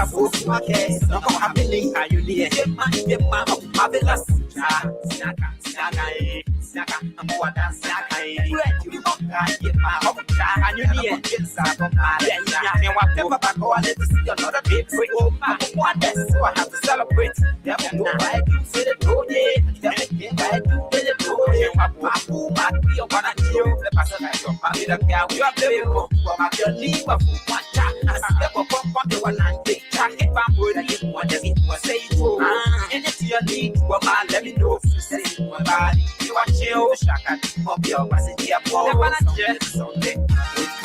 a post my case. No more happening. Are you near? Get my marvelous. Snaka, I'm what I'm saying. You get my home. And you near. It's a whatever back or let us see another big free. Oh, my one day, so I have to celebrate. Never know why you say the road. Never get why you say the road. My boo, my dear, what I do. The person I don't find the guy. We are very good. I'm your leave of one chat. I step up on the one and take track. If I'm good, I get one that it was say to. And if you need, well, man, let me know. Say my body. You are chill. Shaka. Up your passage. Yeah, boy. The one I just Sunday.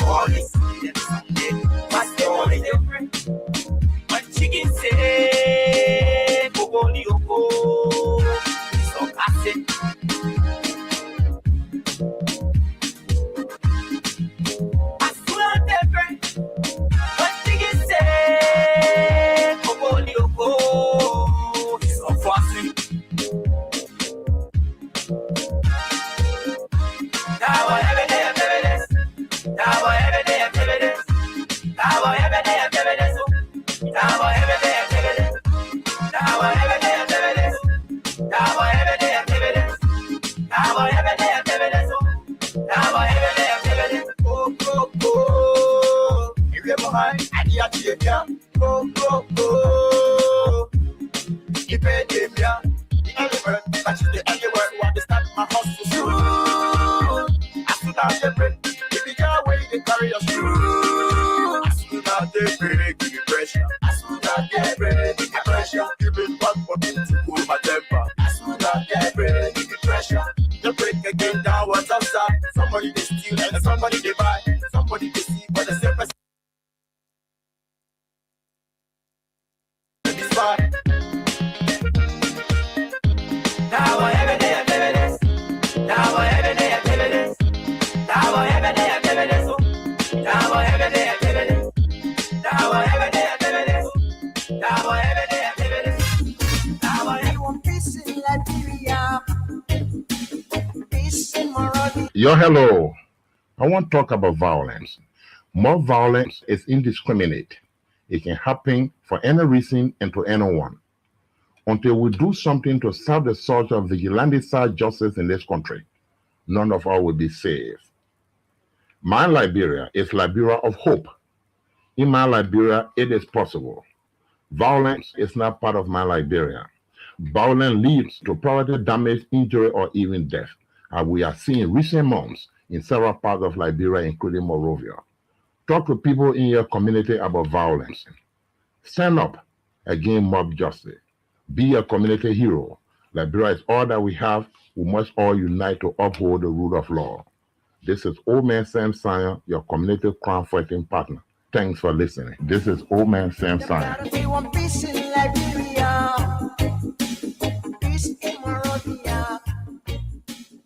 All this Sunday. My story different. My chicken say, Go, so classic. I swear different. My chicken say, Go, so fussy. Now every day I'm doing this. Now every day I'm doing this. Now every day I'm doing this. Now every day I'm doing this. Now every day I'm doing this. Now every day I'm doing this. Now every day I'm doing this. Now every day I'm doing this. Oh. If you're behind, I need to take you. Oh. Keep it in ya. Anywhere, touch it anywhere. Want to start my hustle. As soon as you break, if you can't wait, they carry us through. As soon as they break, give me pressure. As soon as they break, give me pressure. Give me one for me to cool my temper. As soon as they break, give me pressure. They break again, down what's outside. Somebody they steal and somebody they buy. Somebody they see for the same person. It's fine. Now every day I'm doing this. Now every day I'm doing this. Now every day I'm doing this. Now every day I'm doing this. Now every day I'm doing this. Now every day I'm doing this. Now everyone peace in Liberia. Peace in Monrovia. Yo, hello. I want to talk about violence. More violence is indiscriminate. It can happen for any reason and to anyone. Until we do something to stop the surge of vigilante-style justice in this country, none of us will be safe. My Liberia is Liberia of hope. In my Liberia, it is possible. Violence is not part of my Liberia. Violence leads to property damage, injury, or even death, as we are seeing in recent months in several parts of Liberia, including Monrovia. Talk to people in your community about violence. Stand up against mob justice. Be a community hero. Liberia is all that we have. We must all unite to uphold the rule of law. This is Old Man Sam Sion, your community crime fighting partner. Thanks for listening. This is Old Man Sam Sion. We want peace in Liberia. Peace in Monrovia.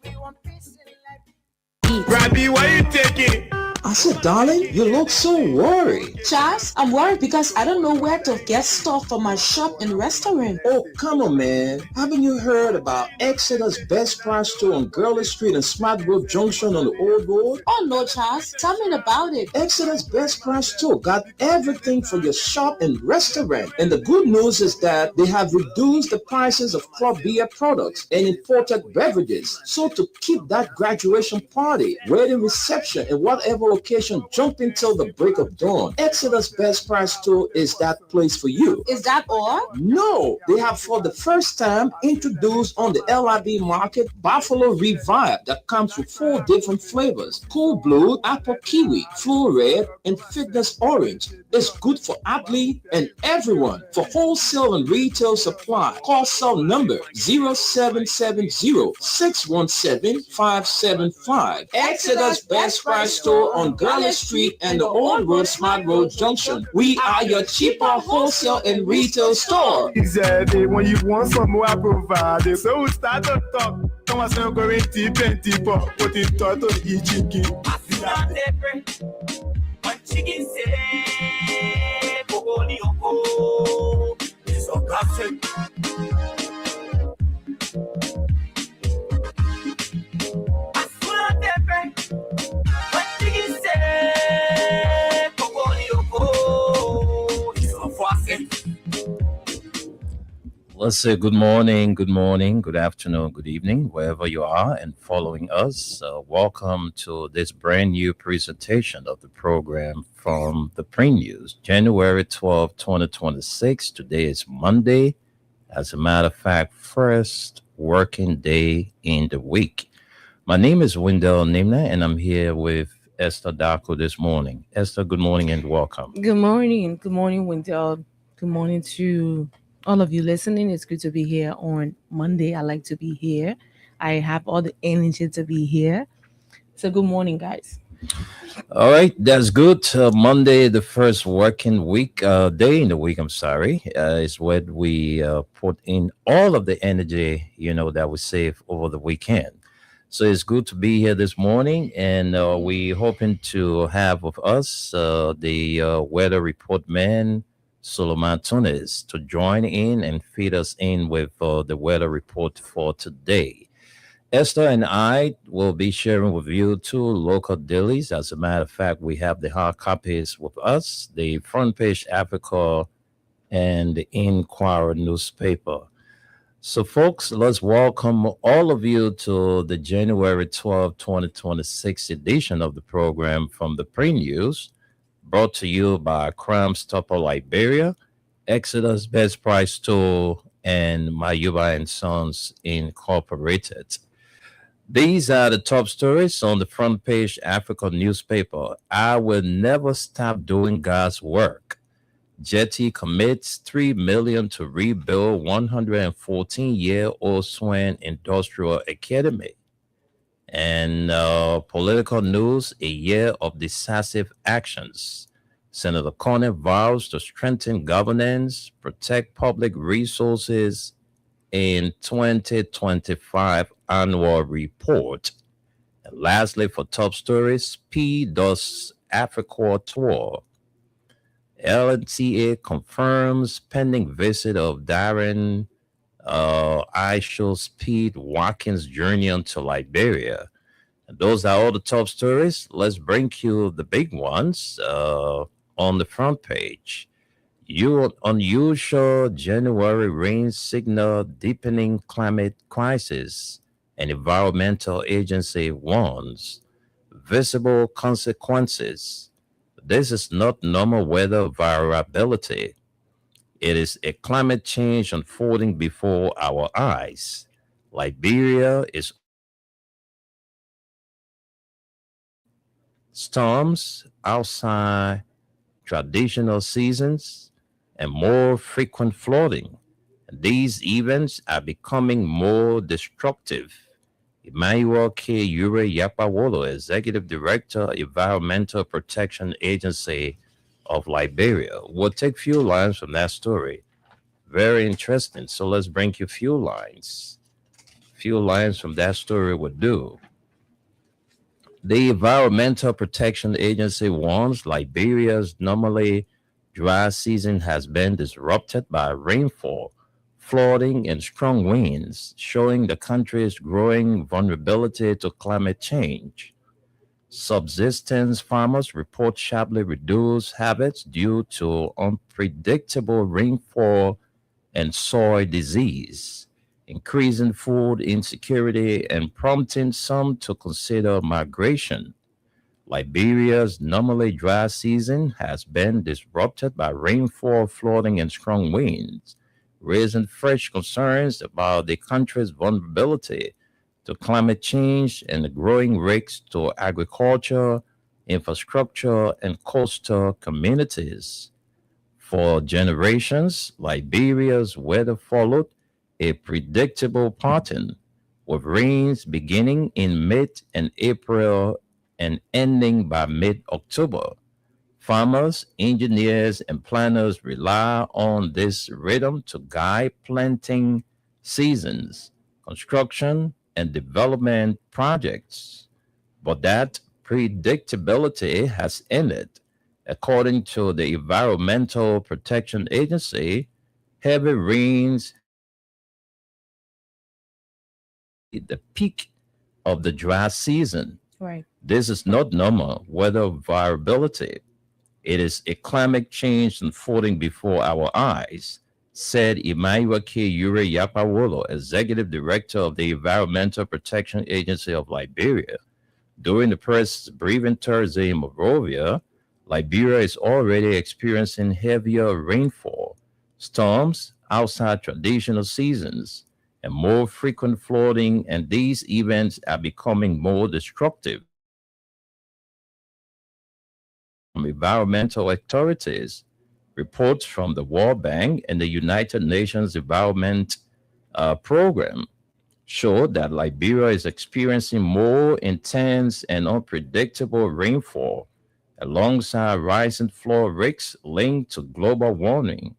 We want peace in Liberia. Rabbi, why you taking? I said, darling, you look so worried. Charles, I'm worried because I don't know where to get stuff for my shop and restaurant. Oh, come on, man. Haven't you heard about Exeter's Best Price Store on Gurley Street and Smart Road Junction on the Old Road? Oh, no, Charles. Tell me about it. Exeter's Best Price Store got everything for your shop and restaurant. And the good news is that they have reduced the prices of club beer products and imported beverages. So to keep that graduation party, wedding reception, and whatever location jumping till the break of dawn, Exeter's Best Price Store is that place for you. Is that all? No, they have for the first time introduced on the LIB market Buffalo Revive that comes with 4 different flavors: Cool Blue, Apple Kiwi, Full Red, and Fitness Orange. It's good for athlete and everyone. For wholesale and retail supply, call cell number 0770-617-575. Exeter's Best Price Store on Gurley Street and the Old Road Smart Road Junction. We are your cheaper wholesale and retail store. Exactly. When you want some more, I provide. So we start to talk. Come on, so go in deep and deeper. Put it to eat chicken. One chicken say, Bogoli Oko, is a classic. Let's say good morning, good afternoon, good evening, wherever you are and following us. Welcome to this brand new presentation of the program from the Print News, January 12th, 2026. Today is Monday. As a matter of fact, first working day in the week. My name is Wendell Nimna, and I'm here with Esther Darko this morning. Esther, good morning and welcome. Good morning. Good morning, Winter. Good morning to all of you listening. It's good to be here on Monday. I like to be here. I have all the energy to be here. So, good morning, guys. All right, that's good. Monday, the first working week, day in the week, I'm sorry, is when we put in all of the energy, that we save over the weekend. So it's good to be here this morning, and we hoping to have with us the weather report man, Solomon Tunis, to join in and feed us in with the weather report for today. Esther and I will be sharing with you two local dailies. As a matter of fact, we have the hard copies with us, the Front Page Africa and the Inquirer newspaper. So, folks, let's welcome all of you to the January 12th, 2026 edition of the program from the Print News, brought to you by Crime Stopper Liberia, Exodus Best Price Tool, and Mayuba and Sons Incorporated. These are the top stories on the Front Page Africa newspaper. I will never stop doing God's work. Jetty commits $3 million to rebuild 114-year-old Swan Industrial Academy. And political news: a year of decisive actions. Senator Corner vows to strengthen governance, protect public resources in 2025 annual report. And lastly, for top stories, P does Africa tour. LNTA confirms pending visit of Darren I show Speed Watkins' journey onto Liberia. And those are all the top stories. Let's bring you the big ones on the front page. Unusual January rains signal deepening climate crisis, and environmental agency warns visible consequences. This is not normal weather variability. It is a climate change unfolding before our eyes. Liberia is storms outside traditional seasons and more frequent flooding. These events are becoming more destructive. Emmanuel K. Ure Yapawolo, Executive Director, Environmental Protection Agency of Liberia. We'll take few lines from that story. Very interesting. So let's bring you few lines. Few lines from that story would do. The Environmental Protection Agency warns Liberia's normally dry season has been disrupted by rainfall, flooding, and strong winds, showing the country's growing vulnerability to climate change. Subsistence farmers report sharply reduced habits due to unpredictable rainfall and soil disease, increasing food insecurity and prompting some to consider migration. Liberia's normally dry season has been disrupted by rainfall, flooding, and strong winds, raising fresh concerns about the country's vulnerability to climate change and the growing risks to agriculture, infrastructure, and coastal communities. For generations, Liberia's weather followed a predictable pattern, with rains beginning in mid and April and ending by mid October. Farmers, engineers, and planners rely on this rhythm to guide planting seasons, construction, and development projects. But that predictability has ended. According to the Environmental Protection Agency, heavy rains hit the peak of the dry season. Right. This is not normal weather variability. It is a climate change unfolding before our eyes. said Emmanuel Ure Yapawolo, Executive Director of the Environmental Protection Agency of Liberia. During the press briefing Thursday in Monrovia, Liberia is already experiencing heavier rainfall, storms outside traditional seasons, and more frequent flooding, and these events are becoming more destructive. From environmental authorities, reports from the World Bank and the United Nations Environment Program show that Liberia is experiencing more intense and unpredictable rainfall alongside rising flood risks linked to global warming.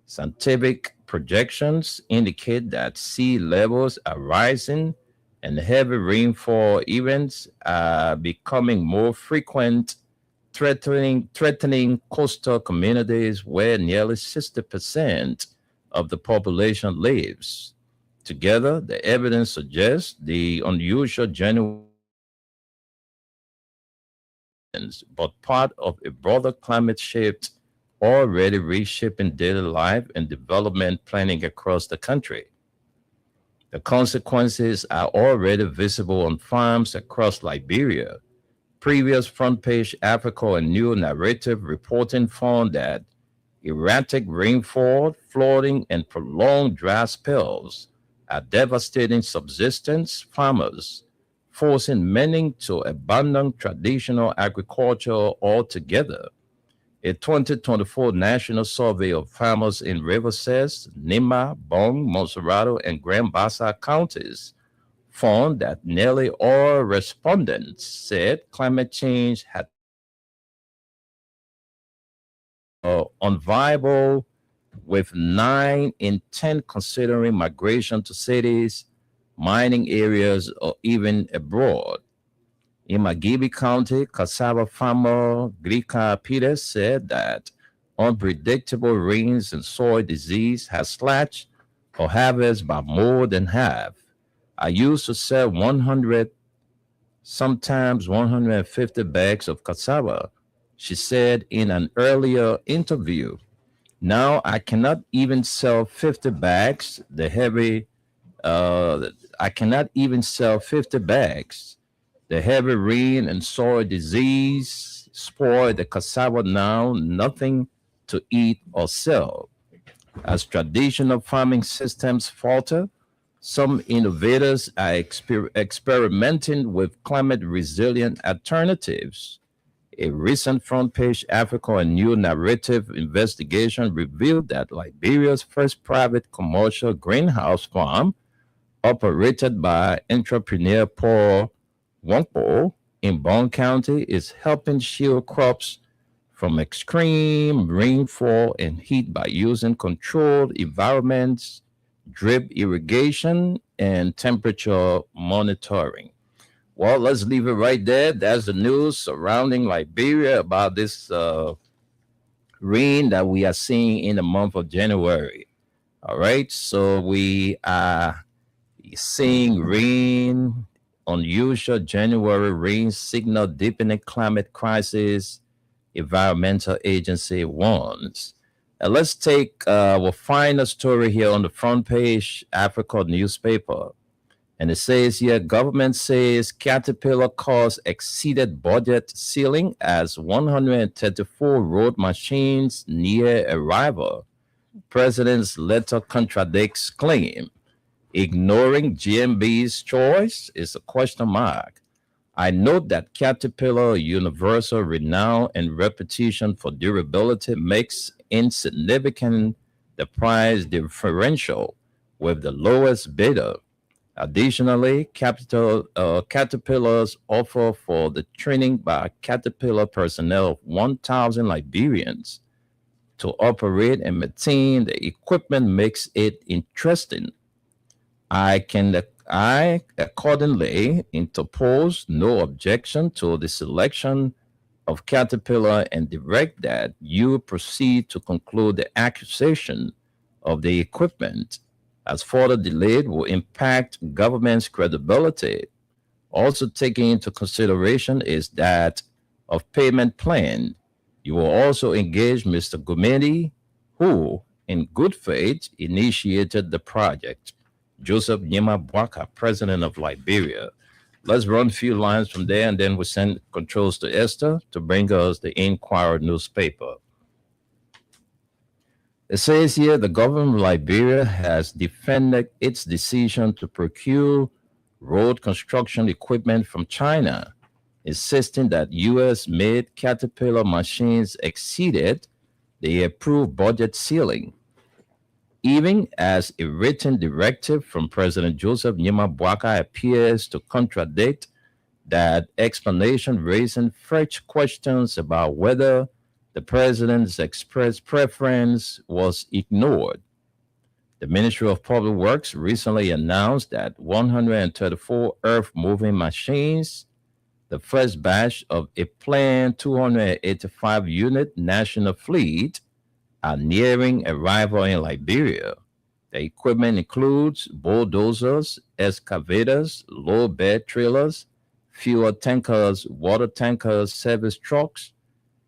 Scientific projections indicate that sea levels are rising and heavy rainfall events are becoming more frequent, threatening coastal communities where nearly 60% of the population lives. Together, the evidence suggests the unusual January, but part of a broader climate shift already reshaping daily life and development planning across the country. The consequences are already visible on farms across Liberia. Previous front page Africa and New Narrative reporting found that erratic rainfall, flooding, and prolonged dry spells are devastating subsistence farmers, forcing many to abandon traditional agriculture altogether. A 2024 national survey of farmers in Riverside, Nima, Bong, Monserrato, and Grand Bassa counties found that nearly all respondents said climate change had unviable, with 9 in 10 considering migration to cities, mining areas, or even abroad. In Magibi County, cassava farmer Grika Peters said that unpredictable rains and soil disease has slashed her harvest by more than half. I used to sell 100, sometimes 150 bags of cassava, she said in an earlier interview. Now I cannot even sell 50 bags. I cannot even sell 50 bags. The heavy rain and soil disease spoil the cassava now, nothing to eat or sell. As traditional farming systems falter, some innovators are experimenting with climate resilient alternatives. A recent front page Africa and New Narrative investigation revealed that Liberia's first private commercial greenhouse farm, operated by entrepreneur Paul Wampo in Bond County, is helping shield crops from extreme rainfall and heat by using controlled environments, drip irrigation, and temperature monitoring. Well, let's leave it right there. That's the news surrounding Liberia about this rain that we are seeing in the month of January. All right, so we are seeing rain, unusual January rain signal deepening climate crisis, environmental agency warns. Let's take we'll find a story here on the front page, Africa newspaper. And it says here, government says Caterpillar costs exceeded budget ceiling as 134 road machines near arrival. President's letter contradicts claim. Ignoring GMB's choice is a question mark. I note that Caterpillar universal renown and reputation for durability makes insignificant the price differential with the lowest bidder. Additionally, Caterpillar's offer for the training by Caterpillar personnel of 1,000 Liberians to operate and maintain the equipment makes it interesting. I accordingly interpose no objection to the selection of Caterpillar and direct that you proceed to conclude the acquisition of the equipment, as further delayed will impact government's credibility. Also taking into consideration is that of payment plan. You will also engage Mr. Gumedi, who in good faith, initiated the project. Joseph Nyema Bwaka, president of Liberia. Let's run a few lines from there, and then we send controls to Esther to bring us the Inquirer newspaper. It says here the government of Liberia has defended its decision to procure road construction equipment from China, insisting that U.S.-made Caterpillar machines exceeded the approved budget ceiling, even as a written directive from President Joseph Nyema Bwaka appears to contradict that explanation, raising fresh questions about whether the president's expressed preference was ignored. The Ministry of Public Works recently announced that 134 earth-moving machines, the first batch of a planned 285-unit national fleet, are nearing arrival in Liberia. The equipment includes bulldozers, excavators, low bed trailers, fuel tankers, water tankers, service trucks,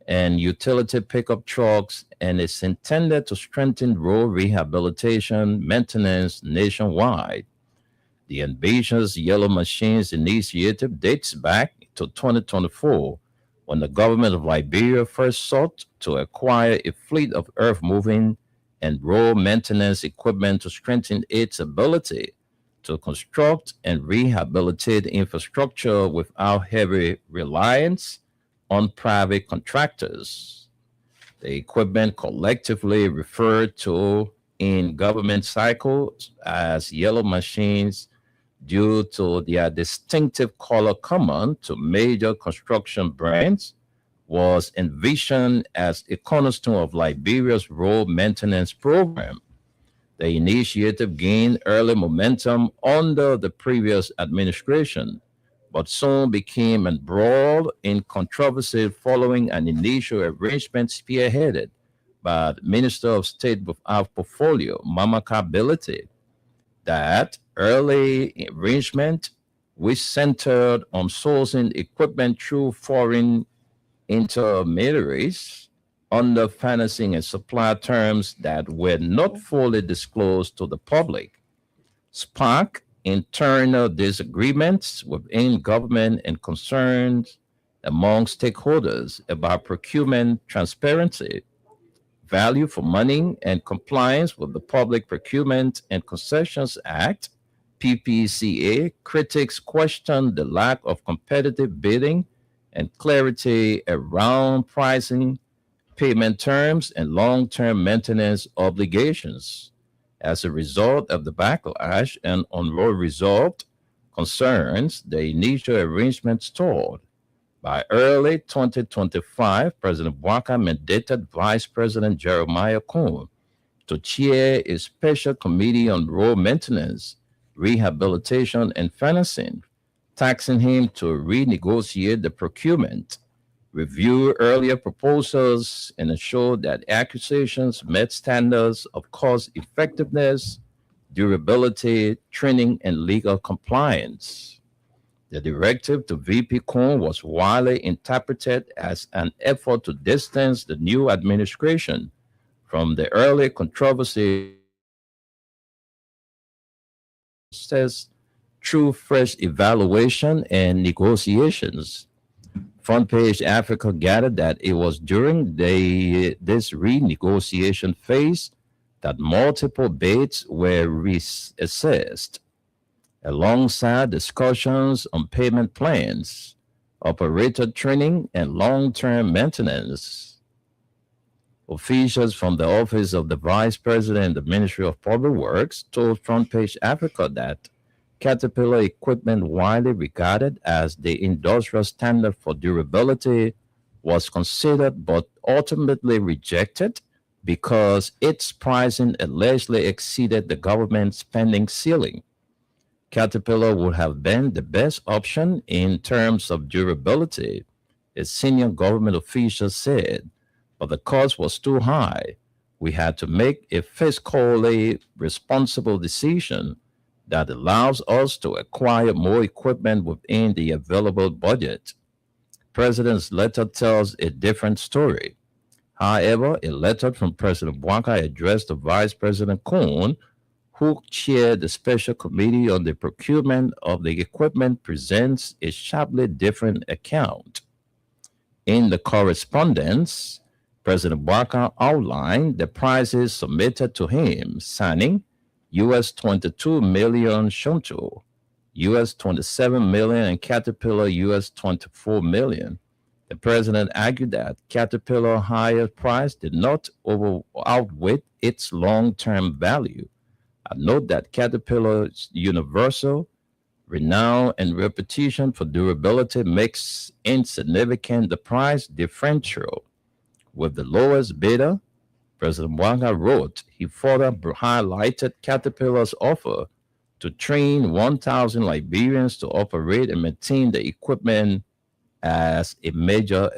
and utility pickup trucks, and is intended to strengthen road rehabilitation maintenance nationwide. The ambitious Yellow Machines initiative dates back to 2024, when the government of Liberia first sought to acquire a fleet of earth-moving and road maintenance equipment to strengthen its ability to construct and rehabilitate infrastructure without heavy reliance on private contractors. The equipment, collectively referred to in government cycles as Yellow Machines, due to their distinctive color common to major construction brands, was envisioned as a cornerstone of Liberia's road maintenance program. The initiative gained early momentum under the previous administration, but soon became embroiled in controversy following an initial arrangement spearheaded by the Minister of State of Portfolio, Mamaka Ability. That early arrangement, which centered on sourcing equipment through foreign intermediaries under financing and supply terms that were not fully disclosed to the public, sparked internal disagreements within government and concerns among stakeholders about procurement transparency, value for money, and compliance with the Public Procurement and Concessions Act, PPCA. Critics questioned the lack of competitive bidding and clarity around pricing, payment terms, and long-term maintenance obligations. As a result of the backlash and unresolved concerns, the initial arrangement stalled. By early 2025, President Bwaka mandated Vice President Jeremiah Kuhn to chair a special committee on road maintenance, rehabilitation, and financing, taxing him to renegotiate the procurement, review earlier proposals, and ensure that acquisitions met standards of cost effectiveness, durability, training, and legal compliance. The directive to VP Kuhn was widely interpreted as an effort to distance the new administration from the early controversy through fresh evaluation and negotiations. Front Page Africa gathered that it was during this renegotiation phase that multiple bids were reassessed, alongside discussions on payment plans, operator training, and long-term maintenance. Officials from the Office of the Vice President and the Ministry of Public Works told Front Page Africa that Caterpillar equipment, widely regarded as the industrial standard for durability, was considered but ultimately rejected because its pricing allegedly exceeded the government spending ceiling. Caterpillar would have been the best option in terms of durability, a senior government official said, but the cost was too high. We had to make a fiscally responsible decision that allows us to acquire more equipment within the available budget. President's letter tells a different story. However, a letter from President Blanca addressed to Vice President Kuhn, who chaired the special committee on the procurement of the equipment, presents a sharply different account. In the correspondence, President Barker outlined the prices submitted to him, signing US 22 million Shunto, US 27 million, and Caterpillar US 24 million. The president argued that Caterpillar higher price did not outweigh its long-term value. I note that Caterpillar's universal renown and reputation for durability makes insignificant the price differential with the lowest bidder. President Wanga wrote he further highlighted Caterpillar's offer to train 1,000 Liberians to operate and maintain the equipment as a major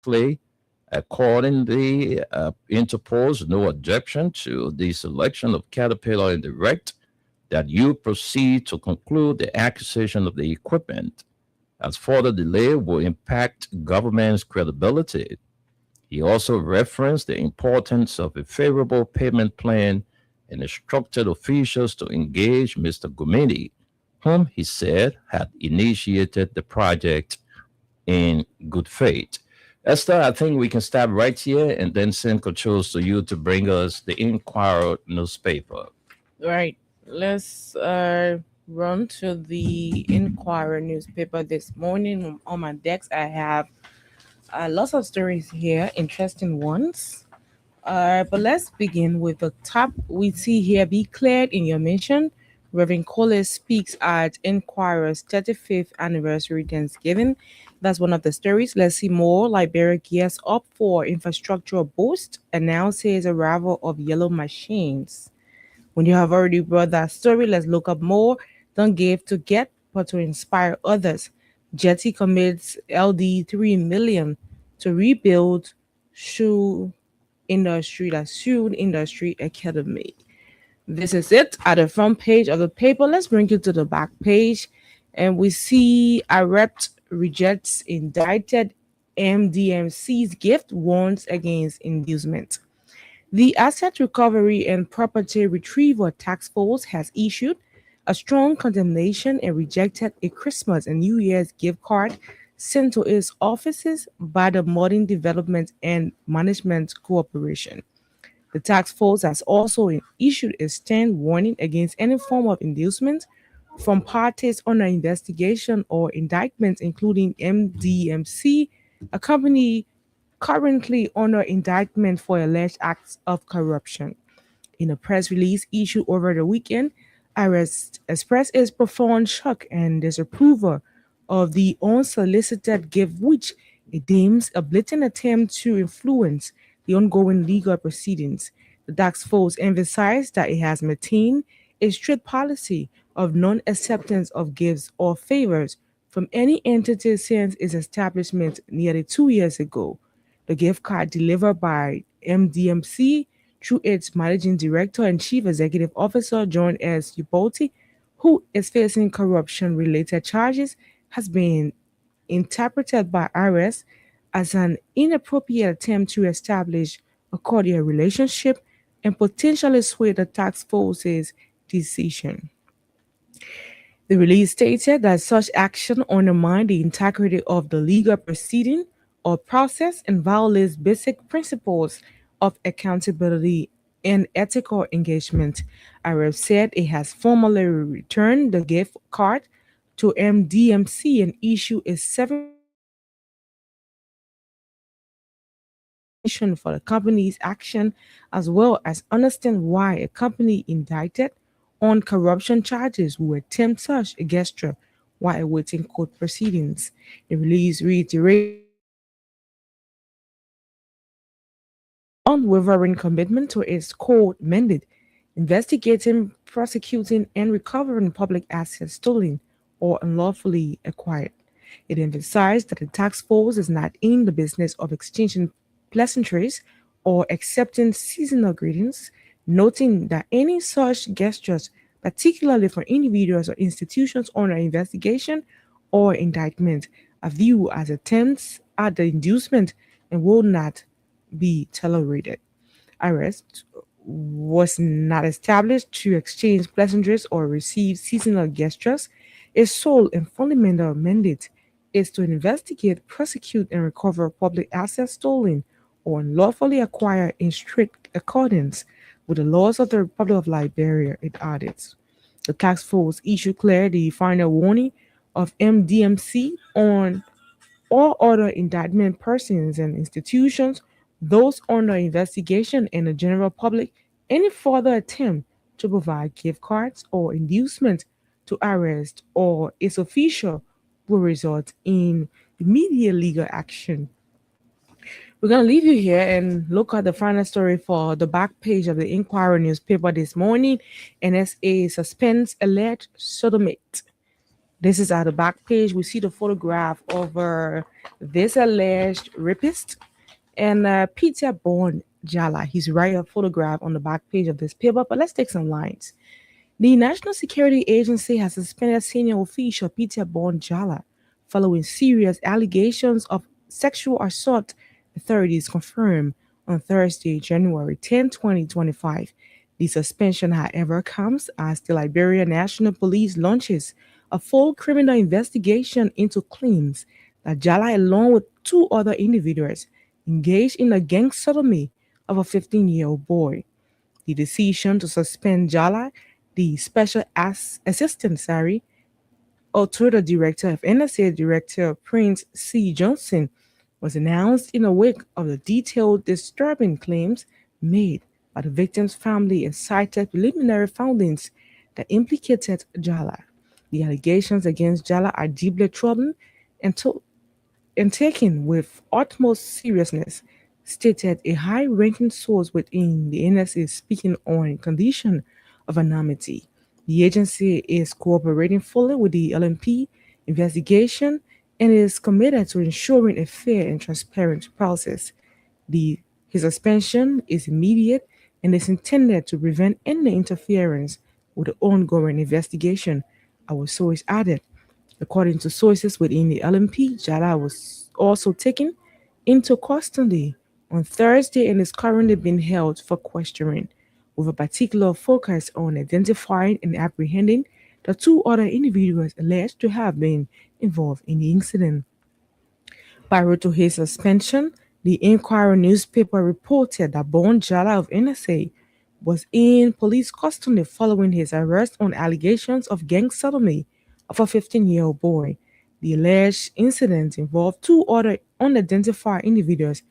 play. Accordingly, interposed no objection to the selection of Caterpillar and direct that you proceed to conclude the acquisition of the equipment, as further delay will impact government's credibility. He also referenced the importance of a favorable payment plan and instructed officials to engage Mr. Gumini, whom he said had initiated the project in good faith. Esther, I think we can stop right here and then send controls to you to bring us the Inquirer newspaper. Right. Let's run to the Inquirer newspaper this morning. On my desk, I have lots of stories here, interesting ones. But let's begin with the top we see here. Be cleared in your mission. Reverend Cole speaks at Inquirer's 35th anniversary Thanksgiving. That's one of the stories. Let's see more. Liberia gears up for infrastructural boost, announces arrival of yellow machines. When you have already brought that story, let's look up more. Don't give to get, but to inspire others. Jetty commits LD 3 million to rebuild shoe industry, that's Shoe Industry Academy. This is it at the front page of the paper. Let's bring you to the back page. And we see IREPT rejects indicted MDMC's gift, warns against inducement. The Asset Recovery and Property Retrieval Task Force has issued a strong condemnation and rejected a Christmas and New Year's gift card sent to its offices by the Modern Development and Management Corporation. The task force has also issued a stern warning against any form of inducement from parties under investigation or indictment, including MDMC, a company currently under indictment for alleged acts of corruption. In a press release issued over the weekend, IRS expressed its profound shock and disapproval of the unsolicited gift, which it deems a blatant attempt to influence the ongoing legal proceedings. The task force emphasized that it has maintained a strict policy of non-acceptance of gifts or favors from any entity since its establishment nearly 2 years ago. The gift card delivered by MDMC through its managing director and chief executive officer, John S. Uboti, who is facing corruption-related charges, has been interpreted by IRS as an inappropriate attempt to establish a cordial relationship and potentially sway the task force's decision. The release stated that such action undermines the integrity of the legal proceeding or process and violates basic principles of accountability and ethical engagement. IRF said it has formally returned the gift card to MDMC and issued a 7 for the company's action, as well as understand why a company indicted on corruption charges will attempt such a gesture while awaiting court proceedings. The release reiterates unwavering commitment to its court mandate, investigating, prosecuting, and recovering public assets stolen or unlawfully acquired. It emphasized that the task force is not in the business of exchanging pleasantries or accepting seasonal greetings, noting that any such gestures, particularly for individuals or institutions under investigation or indictment, are viewed as attempts at the inducement and will not be tolerated. Arrest was not established to exchange pleasantries or receive seasonal gestures. Its sole and fundamental mandate is to investigate, prosecute, and recover public assets stolen or unlawfully acquired in strict accordance with the laws of the Republic of Liberia, it added. The task force issued clear the final warning of MDMC on all other indictment persons and institutions, those under investigation, and the general public, any further attempt to provide gift cards or inducement to arrest or its official will result in immediate legal action. We're going to leave you here and look at the final story for the back page of the Inquirer newspaper this morning. NSA suspends alleged sodomite. This is at the back page. We see the photograph of this alleged rapist and Peter Bond Jala. He's right a photograph on the back page of this paper, but let's take some lines. The National Security Agency has suspended senior official Peter Bond Jala following serious allegations of sexual assault, authorities confirmed on Thursday, January 10, 2025. The suspension, however, comes as the Liberia National Police launches a full criminal investigation into claims that Jala, along with two other individuals, engaged in a gang sodomy of a 15-year-old boy. The decision to suspend Jala, the special assistant, or to the director of NSA Director Prince C. Johnson, was announced in the wake of the detailed, disturbing claims made by the victim's family and cited preliminary findings that implicated Jala. The allegations against Jala are deeply troubling and taken with utmost seriousness, stated a high-ranking source within the NSA speaking on condition of anonymity. The agency is cooperating fully with the LMP investigation and is committed to ensuring a fair and transparent process. His suspension is immediate and is intended to prevent any interference with the ongoing investigation, our source added. According to sources within the LMP, Jala was also taken into custody on Thursday and is currently being held for questioning, with a particular focus on identifying and apprehending the two other individuals alleged to have been involved in the incident. Prior to his suspension, the Inquirer newspaper reported that Bond Jala of NSA was in police custody following his arrest on allegations of gang sodomy of a 15-year-old boy. The alleged incident involved two other unidentified individuals,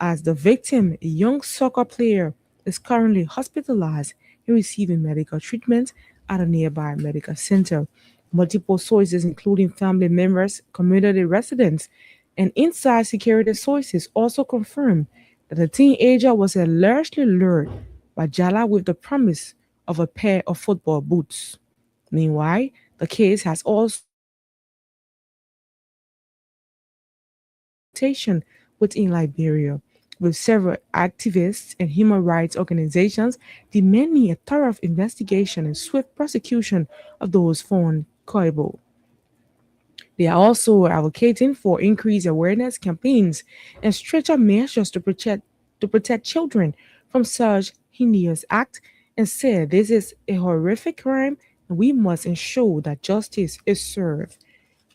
as the victim, a young soccer player, is currently hospitalized and receiving medical treatment at a nearby medical center. Multiple sources, including family members, community residents, and inside security sources, also confirmed that the teenager was allegedly lured by Jala with the promise of a pair of football boots. Meanwhile, the case has also within Liberia, with several activists and human rights organizations demanding a thorough investigation and swift prosecution of those found culpable. They are also advocating for increased awareness campaigns and stricter measures to protect children from such heinous acts and said this is a horrific crime and we must ensure that justice is served.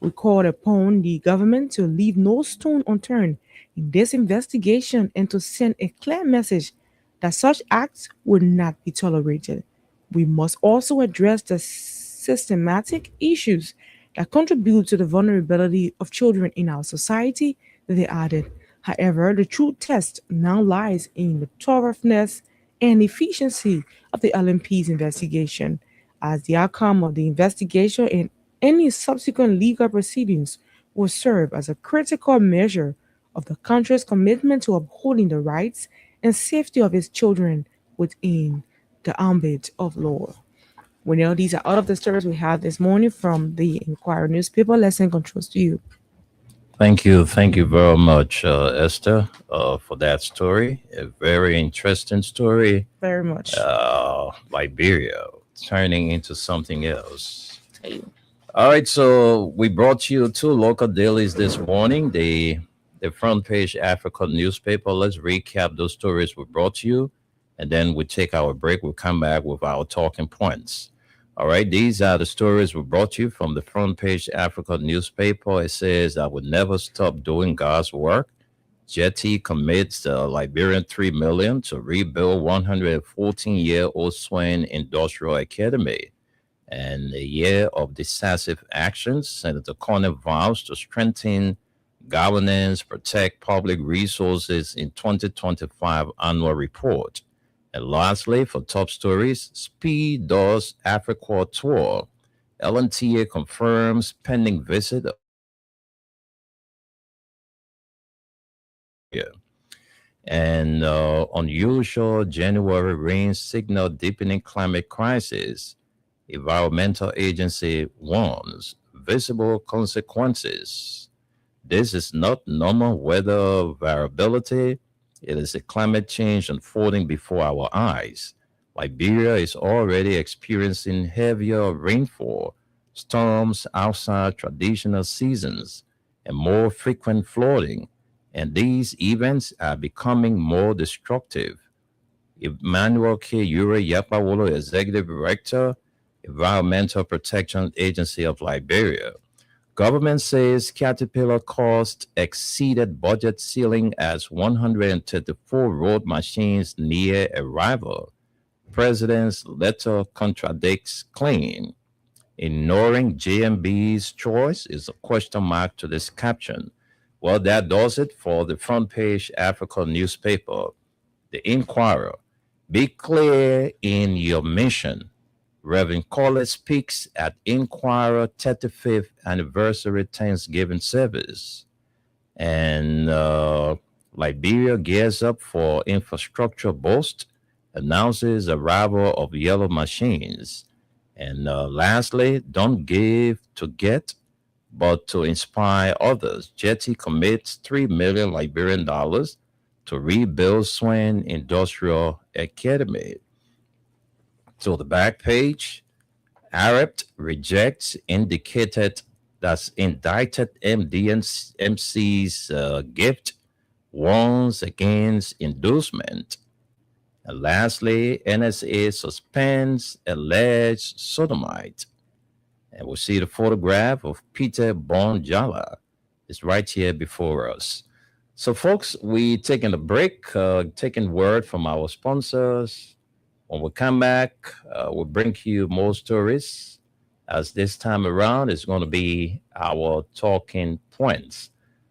We called upon the government to leave no stone unturned in this investigation and to send a clear message that such acts would not be tolerated. We must also address the systematic issues that contribute to the vulnerability of children in our society, they added. However, the true test now lies in the thoroughness and efficiency of the LMP's investigation, as the outcome of the investigation and any subsequent legal proceedings will serve as a critical measure of the country's commitment to upholding the rights and safety of its children within the ambit of law. We know these are all of the stories we have this morning from the Inquirer newspaper. Let's send controls to you. Thank you. Thank you very much, Esther, for that story. A very interesting story. Very much. Liberia turning into something else. Tell you. All right, so we brought you two local dailies this morning. The front page Africa newspaper. Let's recap those stories we brought you, and then we take our break. We'll come back with our talking points. All right, these are the stories we brought you from the front page Africa newspaper. It says, "I would never stop doing God's work." Jetty commits the Liberian 3 million to rebuild 114-year-old Swain Industrial Academy. And a year of decisive actions, Senator Corner vows to strengthen governance, protect public resources in 2025 annual report. And lastly, for top stories, Speed does Africa tour. LNTA confirms pending visit. And unusual January rains signal deepening climate crisis. Environmental agency warns visible consequences. This is not normal weather variability. It is a climate change unfolding before our eyes. Liberia is already experiencing heavier rainfall, storms outside traditional seasons, and more frequent flooding. And these events are becoming more destructive. Emmanuel K. Ure Yapawolo, Executive Director, Environmental Protection Agency of Liberia. Government says Caterpillar cost exceeded budget ceiling as 134 road machines near arrival. President's letter contradicts claim. Ignoring JMB's choice is a question mark to this caption. Well, that does it for the front page Africa newspaper. The Inquirer. Be clear in your mission. Reverend Collett speaks at Inquirer 35th anniversary Thanksgiving service. And Liberia gears up for infrastructure boost, announces arrival of yellow machines. And lastly, don't give to get, but to inspire others. Jetty commits $3 million Liberian dollars to rebuild Swain Industrial Academy. So the back page, Arab rejects indicted MC's gift, warns against inducement. And lastly, NSA suspends alleged sodomite. And we'll see the photograph of Peter Bonjala. It's right here before us. So, folks, we taking a break, taking word from our sponsors. When we come back, we'll bring you more stories. As this time around, it's going to be our talking points.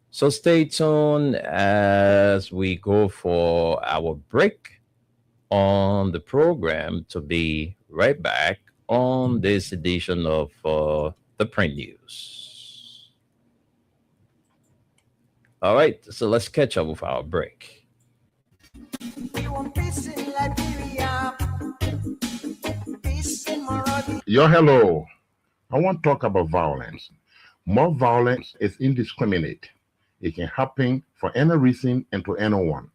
So stay tuned as we go for our break on the program to be right back on this edition of the Print News. All right, so let's catch up with our break. Yo, hello. I want to talk about violence. More violence is indiscriminate. It can happen for any reason and to anyone.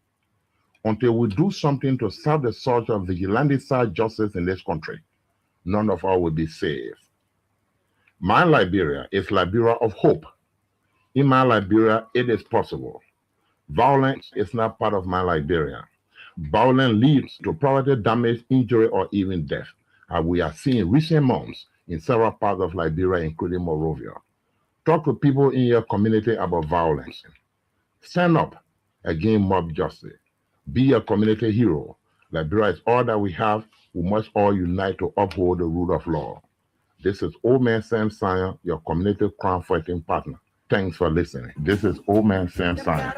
Until we do something to stop the surge of vigilante-style justice in this country, none of us will be safe. My Liberia is Liberia of hope. In my Liberia, it is possible. Violence is not part of my Liberia. Violence leads to property damage, injury, or even death, as we are seeing in recent months in several parts of Liberia, including Monrovia. Talk to people in your community about violence. Stand up against mob justice. Be a community hero. Liberia is all that we have. We must all unite to uphold the rule of law. This is Old Man Sam Sion, your community crime fighting partner. Thanks for listening. This is Old Man Sam Sion.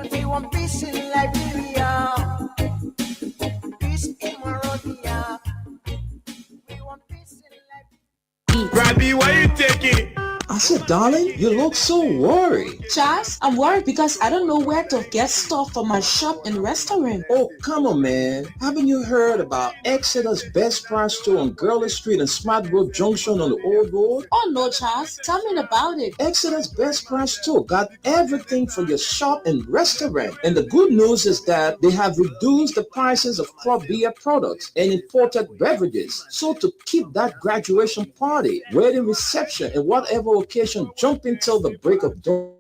Robbie, why you taking? I said, darling, you look so worried. Charles, I'm worried because I don't know where to get stuff for my shop and restaurant. Oh, come on, man. Haven't you heard about Exeter's Best Price Store on Gurley Street and Smart Grove Junction on the Old Road? Oh, no, Charles. Tell me about it. Exeter's Best Price Store got everything for your shop and restaurant. And the good news is that they have reduced the prices of club beer products and imported beverages. So to keep that graduation party, wedding reception, and whatever location jumping till the break of dawn.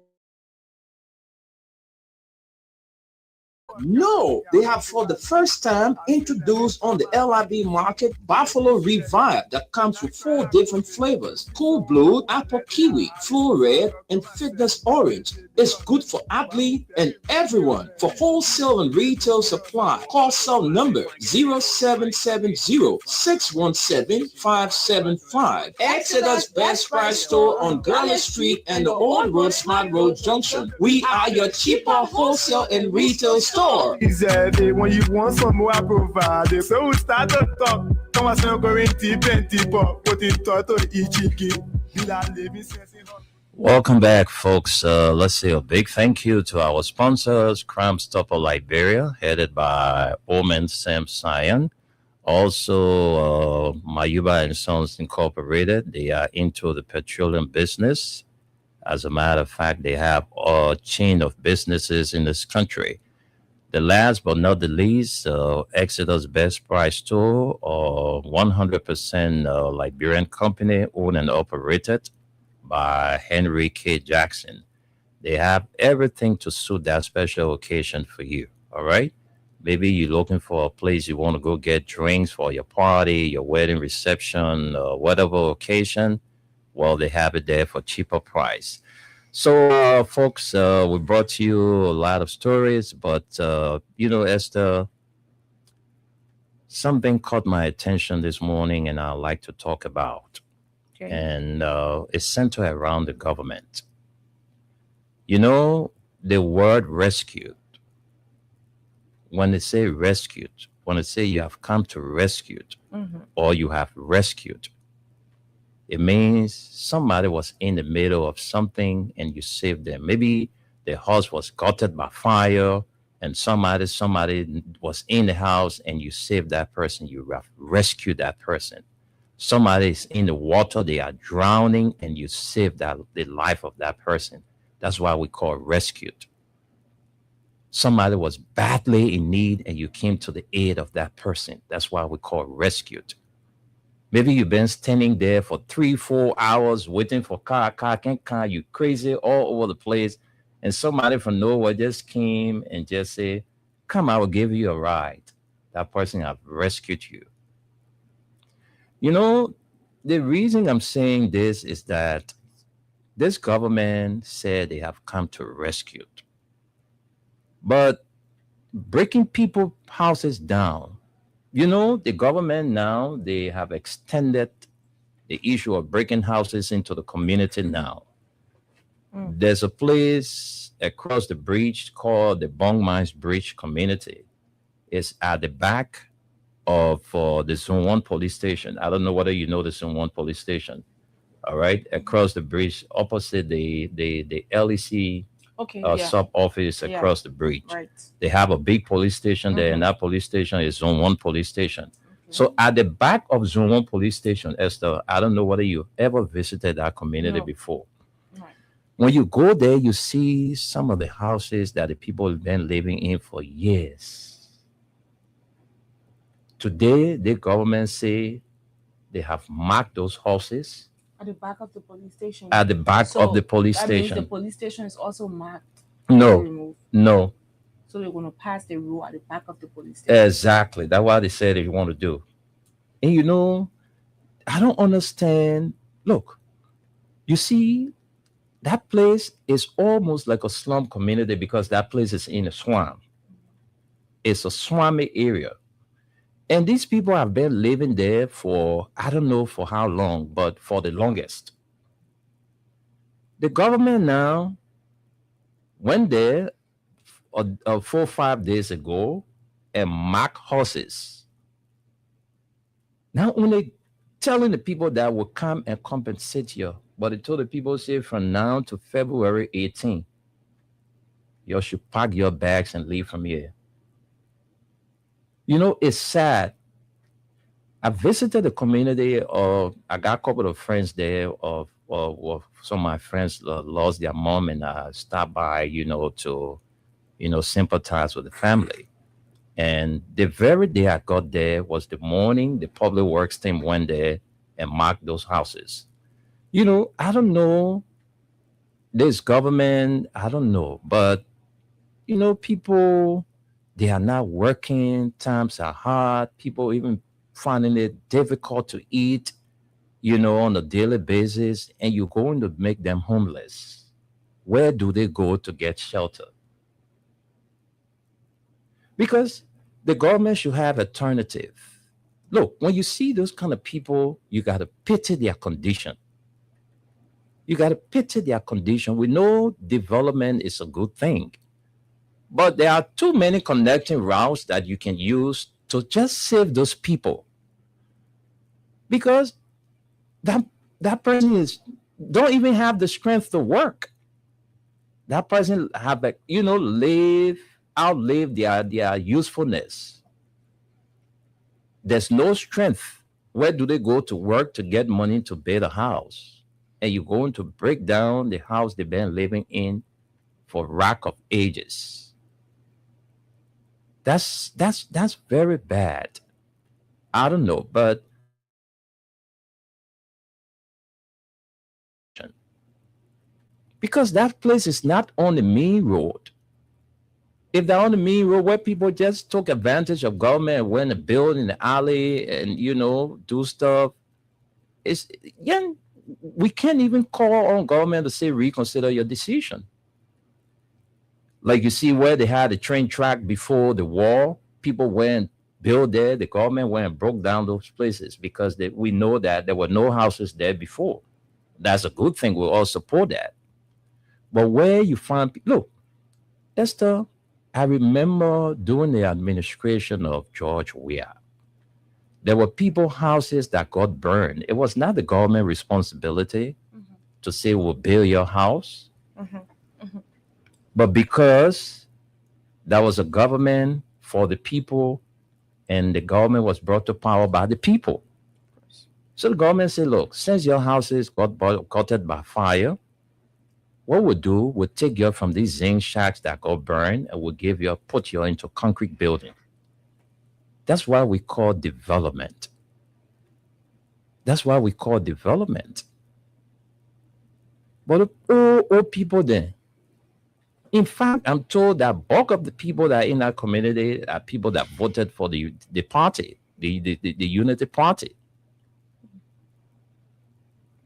No, they have for the first time introduced on the LIB market Buffalo Revive that comes with 4 different flavors: Cool Blue, Apple Kiwi, Flu Red, and Fitness Orange. It's good for athlete and everyone. For wholesale and retail supply, call cell number 0770-617-575. Exeter's Best Price Store on Garland Street and the Old Road Smart Road Junction. We are your cheaper wholesale and retail store. Easy, when you want some more, I provide. So we start to talk. Come on, so going to plenty pop. Put in toto ichiki. Welcome back, folks. Let's say a big thank you to our sponsors, Crime Stopper Liberia, headed by Omen Sam Sion. Also, Mayuba and Sons Incorporated. They are into the petroleum business. As a matter of fact, they have a chain of businesses in this country. The last but not the least, Exeter's Best Price Store, 100% Liberian company, owned and operated by Henry K. Jackson. They have everything to suit that special occasion for you, all right? Maybe you're looking for a place you want to go get drinks for your party, your wedding reception, whatever occasion. Well, they have it there for cheaper price. So, folks, we brought you a lot of stories, but, Esther, something caught my attention this morning and I'd like to talk about. Okay. And it's centered around the government. You know, the word rescued, when they say rescued, when they say you have come to rescue or you have rescued, it means somebody was in the middle of something and you saved them. Maybe the house was gutted by fire and somebody was in the house and you saved that person. You have rescued that person. Somebody is in the water, they are drowning and you saved the life of that person. That's why we call rescued. Somebody was badly in need and you came to the aid of that person. That's why we call rescued. Maybe you've been standing there for 3-4 hours waiting for car can't car, you crazy all over the place. And somebody from nowhere just came and just said, come, I will give you a ride. That person have rescued you. You know, the reason I'm saying this is that this government said they have come to rescue. But breaking people's houses down, you know, the government now, they have extended the issue of breaking houses into the community now. There's a place across the bridge called the Bong Mines Bridge Community. It's at the back of the Zone 1 police station. I don't know whether you know the Zone 1 police station. All right, across the bridge, opposite the LEC sub office across the bridge. Right. They have a big police station there, and that police station is Zone 1 police station. Okay. So at the back of Zone 1 police station, Esther, I don't know whether you ever visited that community before. Right. When you go there, you see some of the houses that the people have been living in for years. Today, the government say they have marked those houses. At the back of the police station. At the back of the police that station. Means the police station is also marked. No. So they're going to pass the rule at the back of the police station. Exactly. That's what they said they want to do. And you know, I don't understand. Look, you see, that place is almost like a slum community because that place is in a swamp. It's a swampy area. And these people have been living there for, I don't know for how long, but for the longest. The government now went there 4 or 5 days ago and marked houses. Not only telling the people that will come and compensate you, but they told the people, say, from now to February 18, you should pack your bags and leave from here. You know, it's sad. I visited the community. I got a couple of friends there. Some of my friends lost their mom, and I stopped by, to, sympathize with the family. And the very day I got there was the morning the public works team went there and marked those houses. I don't know this government, I don't know, but people, they are not working, times are hard, people even finding it difficult to eat, on a daily basis, and you're going to make them homeless. Where do they go to get shelter? Because the government should have alternative. Look, when you see those kind of people, you got to pity their condition. You got to pity their condition. We know development is a good thing, but there are too many connecting routes that you can use to just save those people. Because that that person is don't even have the strength to work. That person have outlive their usefulness. There's no strength. Where do they go to work to get money to build a house? And you're going to break down the house they've been living in for rack of ages. That's very bad. I don't know, but because that place is not on the main road. If they're on the main road where people just took advantage of government and went and build in the alley and do stuff, it's yeah, we can't even call on government to say reconsider your decision. Like you see where they had a train track before the war, people went build there. The government went and broke down those places because we know that there were no houses there before. That's a good thing. We all support that. But where you find look, Esther, I remember during the administration of George Weah, there were people houses that got burned. It was not the government responsibility to say we'll build your house. But because that was a government for the people and the government was brought to power by the people. So the government said, look, since your houses got gutted by fire, what we'll do, we'll take you from these zinc shacks that got burned and we'll put you into concrete building. That's why we call development. That's why we call development. But all people there. In fact, I'm told that bulk of the people that are in that community are people that voted for the party, the Unity Party.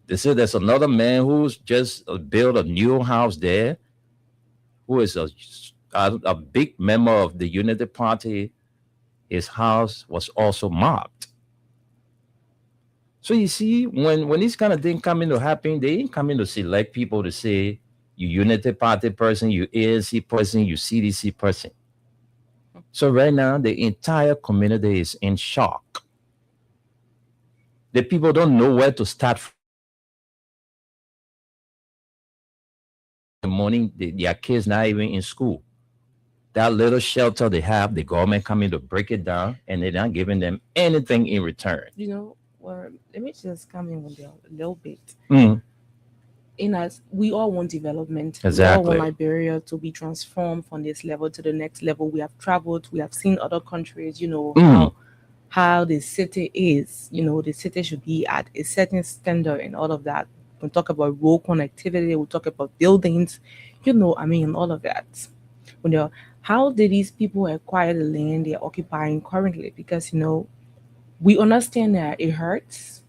They say there's another man who's just built a new house there, who is a big member of the Unity Party. His house was also mobbed. So you see, when these kind of things come into happen, they ain't coming to select people to say, you Unity Party person, you ANC person, you CDC person. So right now, the entire community is in shock. The people don't know where to start from. The morning, their kids not even in school. That little shelter they have, the government coming to break it down, and they're not giving them anything in return. Well, let me just come in with a little bit. Mm. We all want development. Exactly. We all want Liberia to be transformed from this level to the next level. We have traveled, we have seen other countries, how the city is. The city should be at a certain standard and all of that. We'll talk about road connectivity, we'll talk about buildings, all of that. How did these people acquire the land they're occupying currently? Because, we understand that it hurts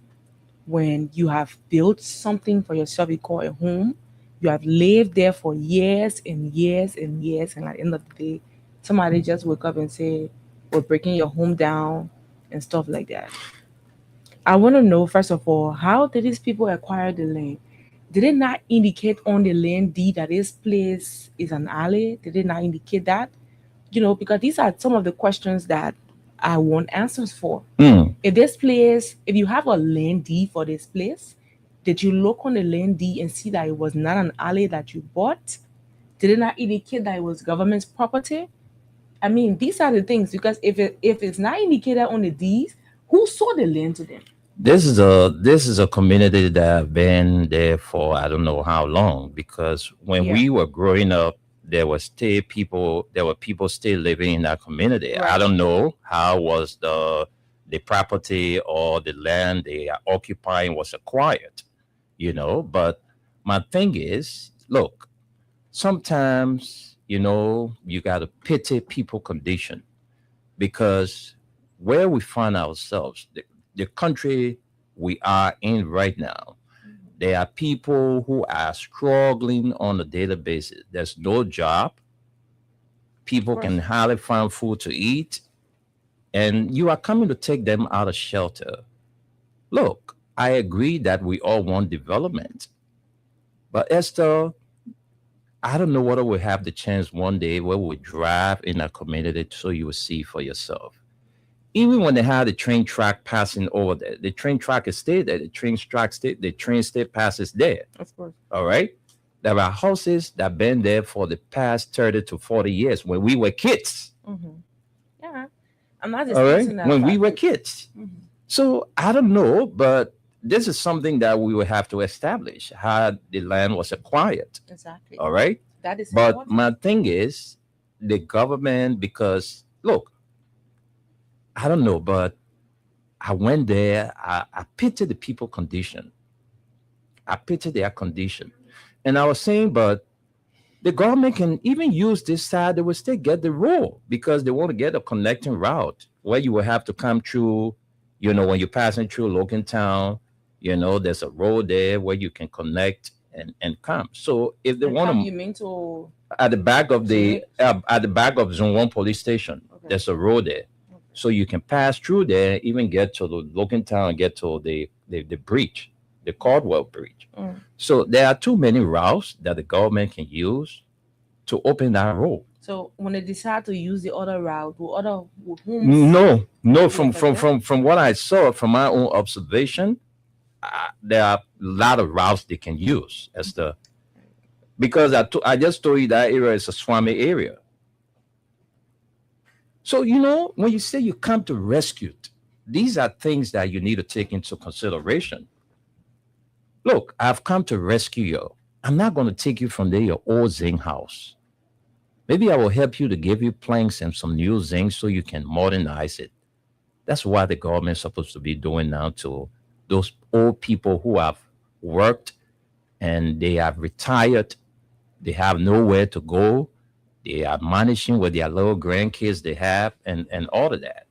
when you have built something for yourself you call a home. You have lived there for years and years and years, and at the end of the day, somebody just wake up and say, we're breaking your home down and stuff like that. I want to know, first of all, how did these people acquire the land? Did it not indicate on the land deed that this place is an alley? Did it not indicate that? Because these are some of the questions that I want answers for. If you have a land deed for this place, did you look on the land deed and see that it was not an alley that you bought? Did it not indicate that it was government's property? These are the things, because if it's not indicated on the deeds, who sold the land to them? This is a community that have been there for I don't know how long, because when we were growing up, there were people still living in that community. Right. I don't know how was the property or the land they are occupying was acquired. But my thing is, look, sometimes, you got to pity people condition because where we find ourselves, the country we are in right now, there are people who are struggling on a daily basis. There's no job. People can hardly find food to eat. And you are coming to take them out of shelter. Look, I agree that we all want development. But Esther, I don't know whether we have the chance one day where we drive in a community so you will see for yourself. Even when they have the train track passing over there, the train track is stay there, the train stay passes there. Of course. All right. There are houses that have been there for the past 30 to 40 years when we were kids. Yeah. I'm not just All right. that When we were kids. So I don't know, but this is something that we will have to establish how the land was acquired. Exactly. All right. That is But important. my thing is the government, because look, I don't know, but I went there. I pity the people condition. I pity their condition. And I was saying, but the government can even use this side. They will still get the role because they want to get a connecting route where you will have to come through, when you're passing through Logan Town, there's a road there where you can connect and come. So if they want to, you mean to at the back of Zone 1 police station, there's a road there. So you can pass through there, even get to the Logan Town and get to the bridge, the Caldwell Bridge. So there are too many routes that the government can use to open that road. So when they decide to use the other route, No. From what I saw, from my own observation, there are a lot of routes they can use because I just told you that area is a swammy area. So when you say you come to rescue, these are things that you need to take into consideration. Look, I've come to rescue you. I'm not going to take you from there, your old zinc house. Maybe I will help you to give you planks and some new zinc so you can modernize it. That's what the government's supposed to be doing now to those old people who have worked and they have retired. They have nowhere to go. They are managing with their little grandkids they have and all of that.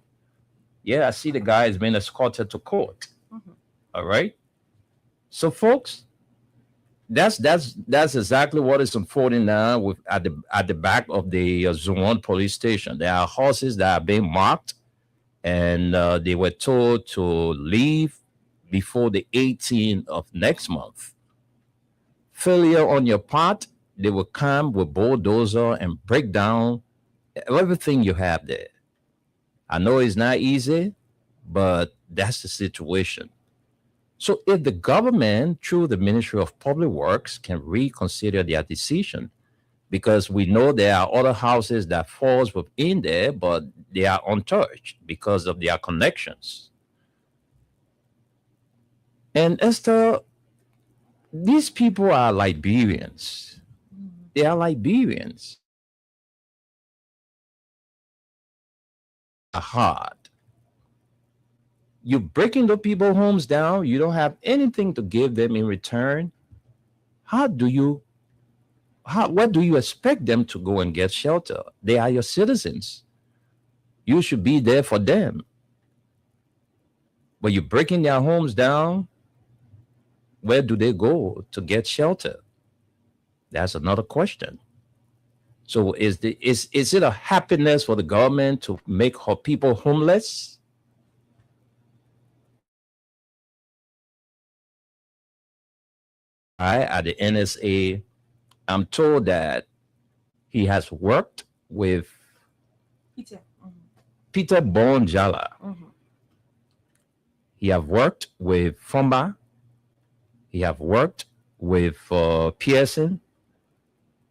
Yeah, I see the guy has been escorted to court. All right. So, folks, that's exactly what is unfolding now at the back of the Zone 1 police station. There are horses that are being marked, and they were told to leave before the 18th of next month. Failure on your part, they will come with bulldozer and break down everything you have there. I know it's not easy, but that's the situation. So if the government, through the Ministry of Public Works, can reconsider their decision, because we know there are other houses that falls within there, but they are untouched because of their connections. And Esther, these people are Liberians. They are Liberians. Hard. You're breaking the people's homes down. You don't have anything to give them in return. What do you expect them to go and get shelter? They are your citizens. You should be there for them. But you're breaking their homes down. Where do they go to get shelter? That's another question. So is it a happiness for the government to make her people homeless? At the NSA, I'm told that he has worked with Peter Bonjala. He have worked with Fumba. He have worked with Pearson.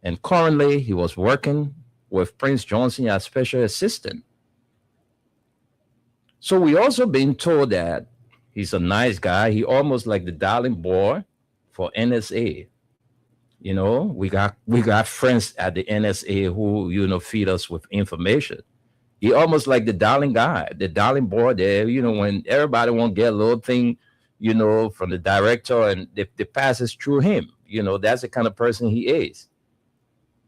And currently, he was working with Prince Johnson as special assistant. So we also been told that he's a nice guy. He almost like the darling boy for NSA. We got friends at the NSA who feed us with information. He almost like the darling guy, the darling boy there. When everybody want to get a little thing, from the director, and the passes through him. That's the kind of person he is.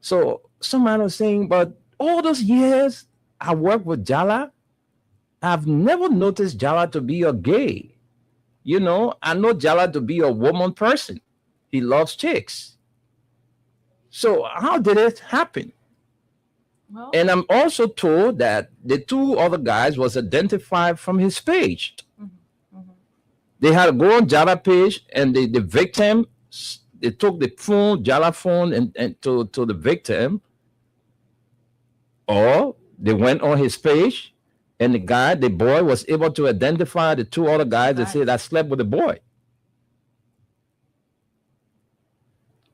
So somebody was saying, but all those years I worked with Jala, I've never noticed Jala to be a gay. I know Jala to be a woman person. He loves chicks. So how did it happen? Well, And I'm also told that the two other guys was identified from his page. They had to go on Jala page, and the victim, they took the phone, Jala phone, and to the victim, or they went on his page, and the boy was able to identify the two other guys and say that slept with the boy.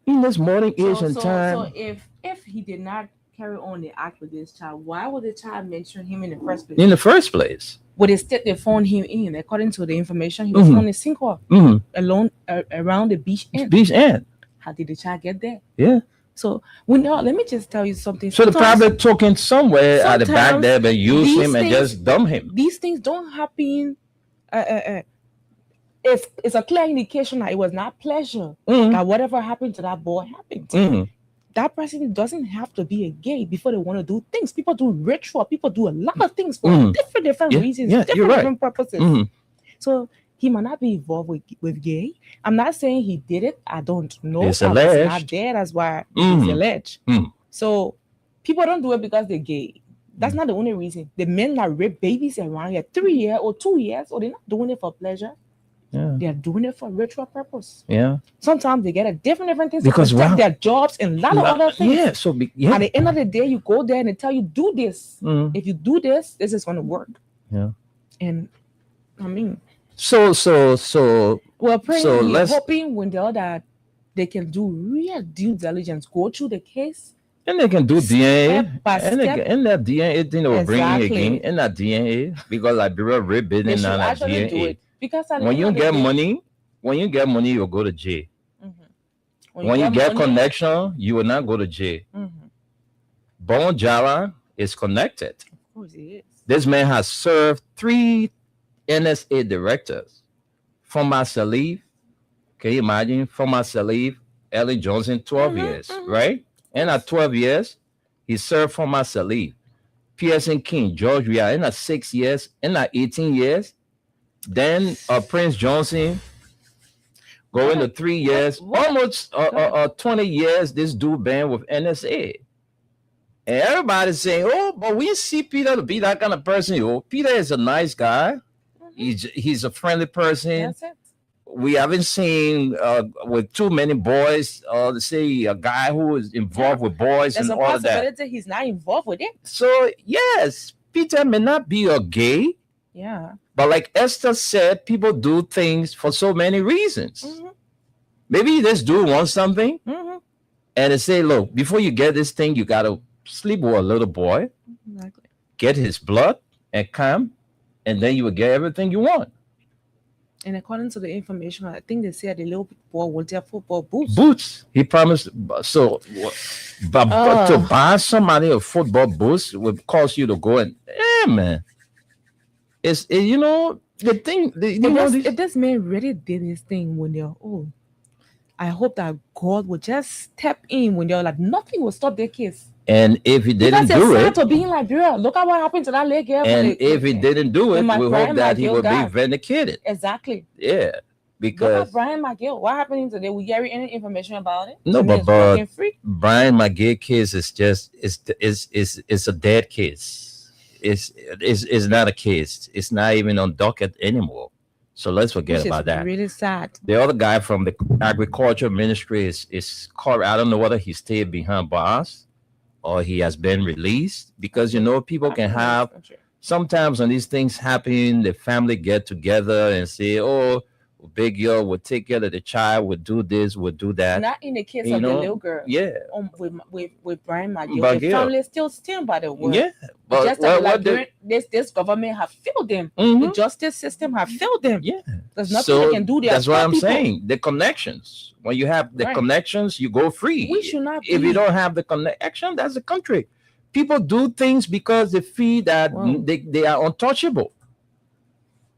In this morning age and time. So if he did not carry on the act with this child, why would the child mention him in the first place? In the first place. Would they phone him in? According to the information, he was on a single alone around the beach end. How did the child get there? Yeah. So let me just tell you something. So the private took him somewhere at the back there, but use him and just dump him. These things don't happen. If it's a clear indication that it was not pleasure, that whatever happened to that boy happened. That person doesn't have to be a gay before they want to do things. People do ritual. People do a lot of things for different reasons, different purposes. So he might not be involved with gay. I'm not saying he did it. I don't know. It's alleged. It's not there. That's why it's alleged. So people don't do it because they're gay. That's not the only reason. The men that rape babies around here 3 years or 2 years, or they're not doing it for pleasure. Yeah. They're doing it for ritual purpose. Yeah. Sometimes they get a different things because to protect their jobs and a lot of other things. Yeah. So at the end of the day, you go there and they tell you, do this. If you do this, this is going to work. Yeah. And I mean, so we're praying, so we're hoping when that they can do real due diligence, go through the case. And they can do DNA. And that DNA thing will bring in again. And that DNA, because Liberia rape business and that DNA. Because when you get money, you'll go to jail. When you get connection, you will not go to jail. Bon Jala is connected. Of course he is. This man has served 3 NSA directors. Former Salif, can you imagine? Former Salif, Ellen Johnson, 12 years, right? And at 12 years, he served former Salif. Pearson King, George Weah, and at 6 years, and at 18 years. Then Prince Johnson going to 3 years, almost 20 years. This dude been with NSA, and everybody's saying, "Oh, but we see Peter to be that kind of person." Oh, Peter is a nice guy. He's a friendly person. That's it. We haven't seen with too many boys. Say a guy who is involved with boys There's and a all of that. possibility he's not involved with it. So yes, Peter may not be a gay. Yeah. But like Esther said, people do things for so many reasons. Maybe this dude wants something, and they say, look, before you get this thing, you got to sleep with a little boy, get his blood and come, and then you will get everything you want. And according to the information, I think they said the little boy will get football boots. Boots. He promised. So, but to buy somebody a football boots would cause you to go and, man. The thing. If this man really did his thing when they're old, I hope that God will just step in when they're like, nothing will stop their case. And if he didn't do it, to being like, girl, look at what happened to that little girl. And if he didn't do it, we hope that he will be vindicated. Exactly. Yeah, because look at Brian McGill. What happened today? We get any information about it? No, but Brian McGill case is just it's a dead case. It's not a case. It's not even on docket anymore. So let's forget about that. Really sad. The other guy from the agriculture ministry is called. I don't know whether he stayed behind bars or he has been released, because people can have sometimes when these things happen, the family get together and say, "Oh, Big Yo will take care of the child, will do this, will do that." Not in the case of the little girl. Yeah. With Brian McGill, the family still stand by the word. Yeah. But just this government have failed them. The justice system have failed them. Yeah. There's nothing they can do there. That's what I'm saying. The connections. When you have the connections, you go free. We should not. If you don't have the connection, that's the country. People do things because they feel that they are untouchable.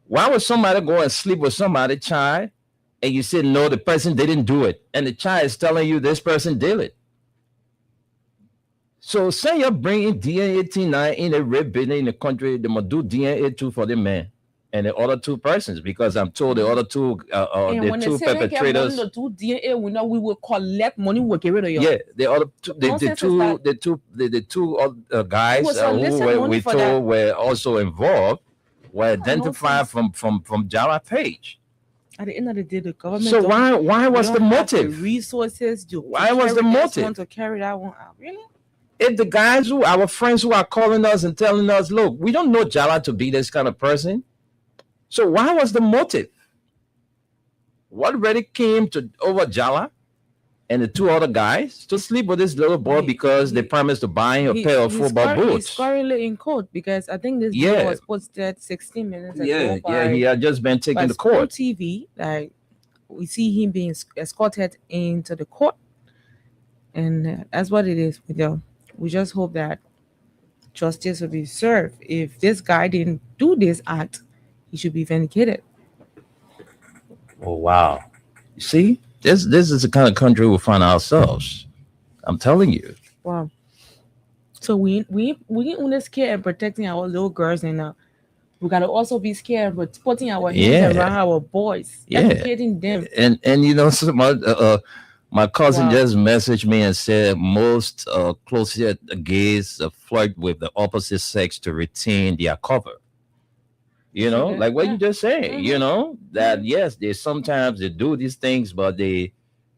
Why would somebody go and sleep with somebody's child and you say, no, the person didn't do it? And the child is telling you this person did it. So say you're bringing DNA 89 in a rape building in the country, they must do DNA too for the man and the other two persons, because I'm told the other two, the two perpetrators. To do DNA, we will collect money. We'll get rid of you. Yeah, the other two, the two guys who we told were also involved were identified from Java page. At the end of the day, the government. So why was the motive? The resources. Why was the motive? To carry that one out, really? If the guys our friends who are calling us and telling us, look, we don't know Jala to be this kind of person. So why was the motive? What really came to over Jala and the two other guys to sleep with this little boy because they promised to buy him a pair of football boots? He's currently in court because I think this video was posted 16 minutes ago. Yeah, he had just been taken to court. TV, like we see him being escorted into the court, and that's what it is with them. We just hope that justice will be served. If this guy didn't do this act, he should be vindicated. Oh wow! You see, this is the kind of country we find ourselves. I'm telling you. Wow. So we only scared and protecting our little girls, and we gotta also be scared but putting our hands around our boys, educating them. And my cousin just messaged me and said most closer gays flirt with the opposite sex to retain their cover. You know, like what you just saying. You know that yes, they sometimes they do these things, but they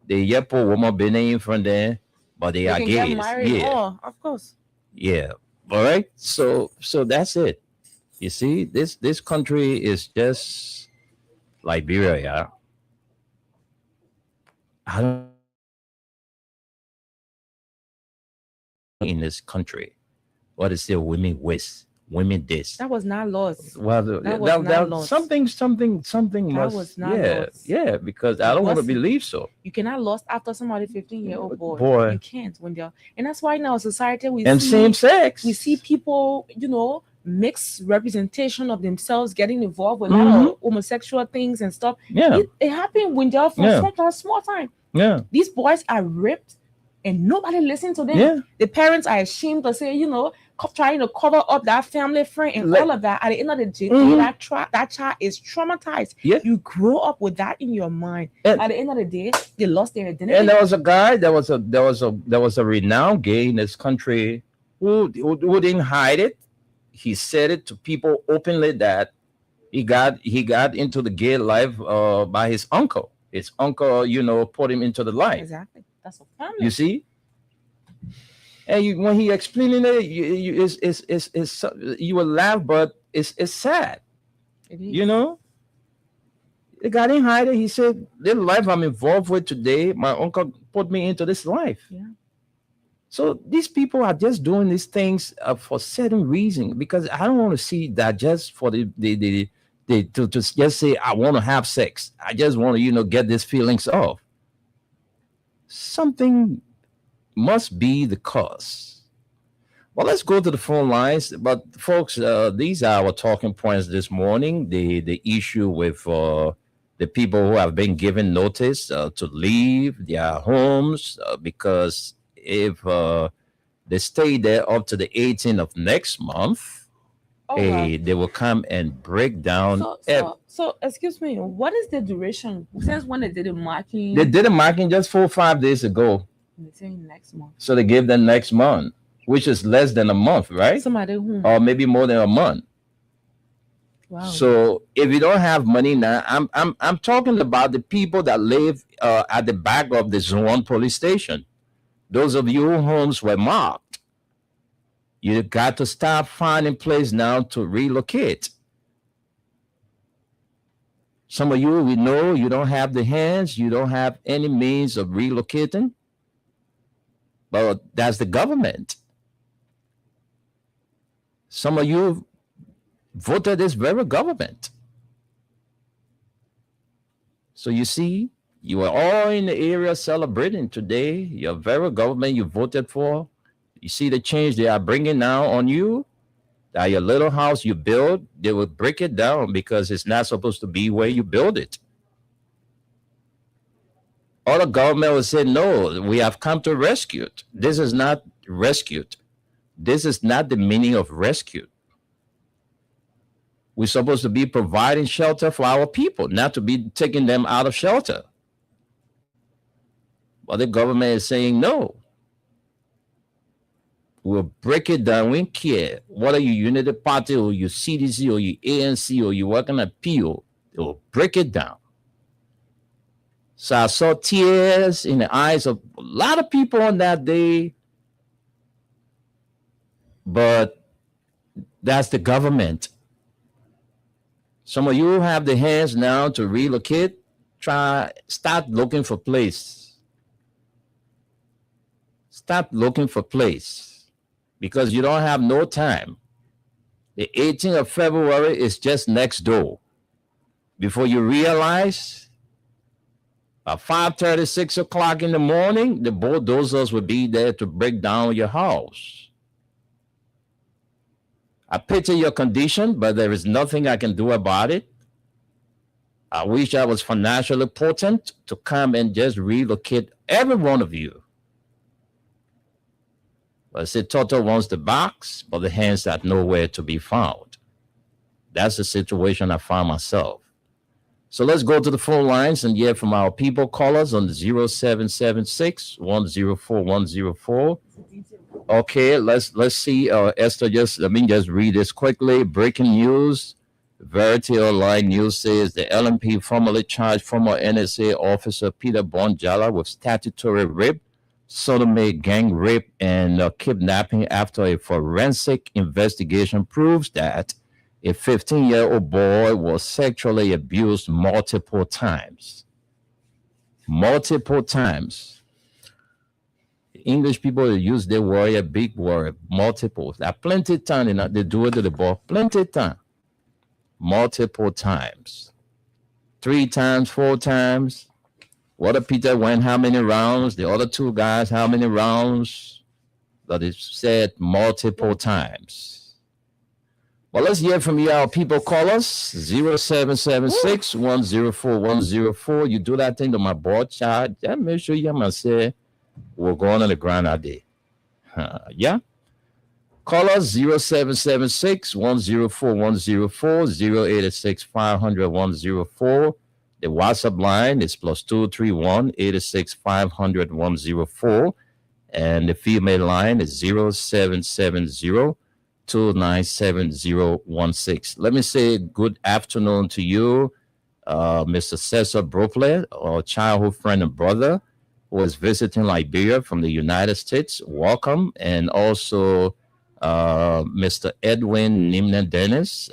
put woman been in front there, but they are gays. Yeah, of course. Yeah. All right. So that's it. You see, this country is just Liberia. I don't in this country. What is it? Women waste, women this. That was not lost. Well, that was not lost. Something that must. Was not lost. Yeah, because I don't want to believe so. You cannot lost after somebody 15-year-old boy. You can't when they're, and that's why now society we and see same sex. We see people, mixed representation of themselves getting involved with a lot of homosexual things and stuff. Yeah, it happened when they're from small time. Yeah, these boys are ripped. And nobody listens to them. Yeah. The parents are ashamed to say, trying to cover up that family friend and all of that. At the end of the day, that child is traumatized. Yeah. You grow up with that in your mind. And at the end of the day, they lost their identity. And there was a guy, there was a renowned gay in this country who didn't hide it. He said it to people openly that he got into the gay life by his uncle. His uncle, put him into the life. Exactly. That's a family. You see, and when he explaining it, you will laugh, but it's sad. It is. The guy didn't hide it. He said, "The life I'm involved with today, my uncle put me into this life." Yeah. So these people are just doing these things for certain reason, because I don't want to see that just for to just say I want to have sex. I just want to get these feelings off. Something must be the cause. Well, let's go to the phone lines. But folks, these are our talking points this morning. The issue with the people who have been given notice to leave their homes because if they stay there up to the 18th of next month, they will come and break down. So, excuse me, what is the duration? Since when they did the marking? They did a marking just 4 or 5 days ago. They're saying next month. So they gave them next month, which is less than a month, right? Somebody who? Or maybe more than a month. Wow. So if you don't have money now, I'm talking about the people that live at the back of the Zone police station. Those of you whose homes were marked, you got to start finding place now to relocate. Some of you, we know you don't have the hands, you don't have any means of relocating, but that's the government. Some of you voted this very government. So you see, you are all in the area celebrating today. Your very government you voted for. You see the change they are bringing now on you. That your little house you build, they will break it down because it's not supposed to be where you build it. Or the government will say, no, we have come to rescue it. This is not rescued. This is not the meaning of rescue. We're supposed to be providing shelter for our people, not to be taking them out of shelter. But the government is saying, no. We'll break it down. We don't care. Whether you Unity Party or you CDC or you ANC or you working at PO, they will break it down. So I saw tears in the eyes of a lot of people on that day. But that's the government. Some of you have the hands now to relocate. Start looking for place. Start looking for place because you don't have no time. The 18th of February is just next door. Before you realize, at 5:30, 6 o'clock in the morning, the bulldozers will be there to break down your house. I pity your condition, but there is nothing I can do about it. I wish I was financially potent to come and just relocate every one of you. But I said, Toto wants the box, but the hands are nowhere to be found. That's the situation I found myself. So let's go to the phone lines and hear from our people callers on 0776 104 104. Okay, let's see. Esther, let me read this quickly. Breaking news. Verity Online News says the LMP formally charged former NSA officer Peter Bonjala with statutory rape, sodomy, gang rape, and kidnapping after a forensic investigation proves that a 15-year-old boy was sexually abused multiple times. Multiple times. English people use the word, a big word, multiple. There are plenty of times they do it to the boy, plenty of time. Multiple times. 3 times, 4 times. What if Peter went how many rounds? The other 2 guys, how many rounds? But it said multiple times. Well, let's hear from you, our people. Call us 0776 104 104. You do that thing to my board, child. Yeah, make sure you must say we're going on the ground out there. Yeah. Call us 0776 104 104 0886 500 104. The WhatsApp line is +231 886 500 104. And the female line is 0770 297-016. Let me say good afternoon to you, Mr. Cesar Brooklyn, our childhood friend and brother who is visiting Liberia from the United States. Welcome. And also Mr. Edwin Nimna Dennis,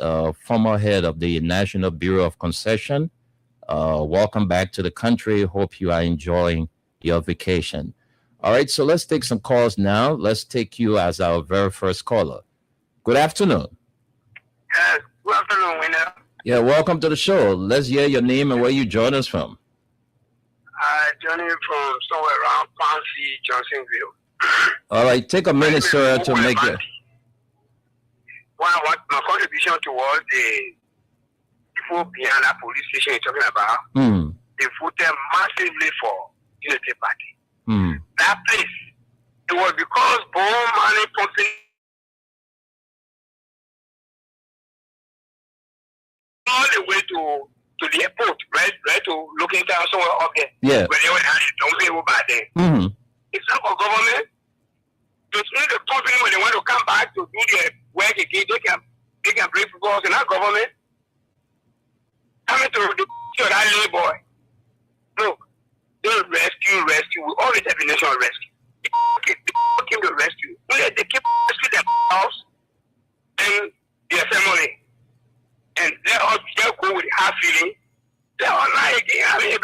former head of the National Bureau of Concession. Welcome back to the country. Hope you are enjoying your vacation. All right, so let's take some calls now. Let's take you as our very first caller. Good afternoon. Yes, good afternoon, Winner. Yeah, welcome to the show. Let's hear your name and where you join us from. Joining from somewhere around Pansy, Johnsonville. All right, take a minute, sir, to make it. What my contribution towards the people behind that police station you're talking about, they voted massively for Unity Party. That place, it was because Bone Money Company all the way to the airport, right to looking down somewhere up there. Yeah. Where they were don't pay over there. It's not for government. To see the company when they want to come back to do their work again, they can play football. It's not government. Coming to the that little boy. Look, they'll rescue. We always have a nation rescue. They came to rescue. They keep rescue their house and their family. And they'll go with half feeling. They're all like, I mean, if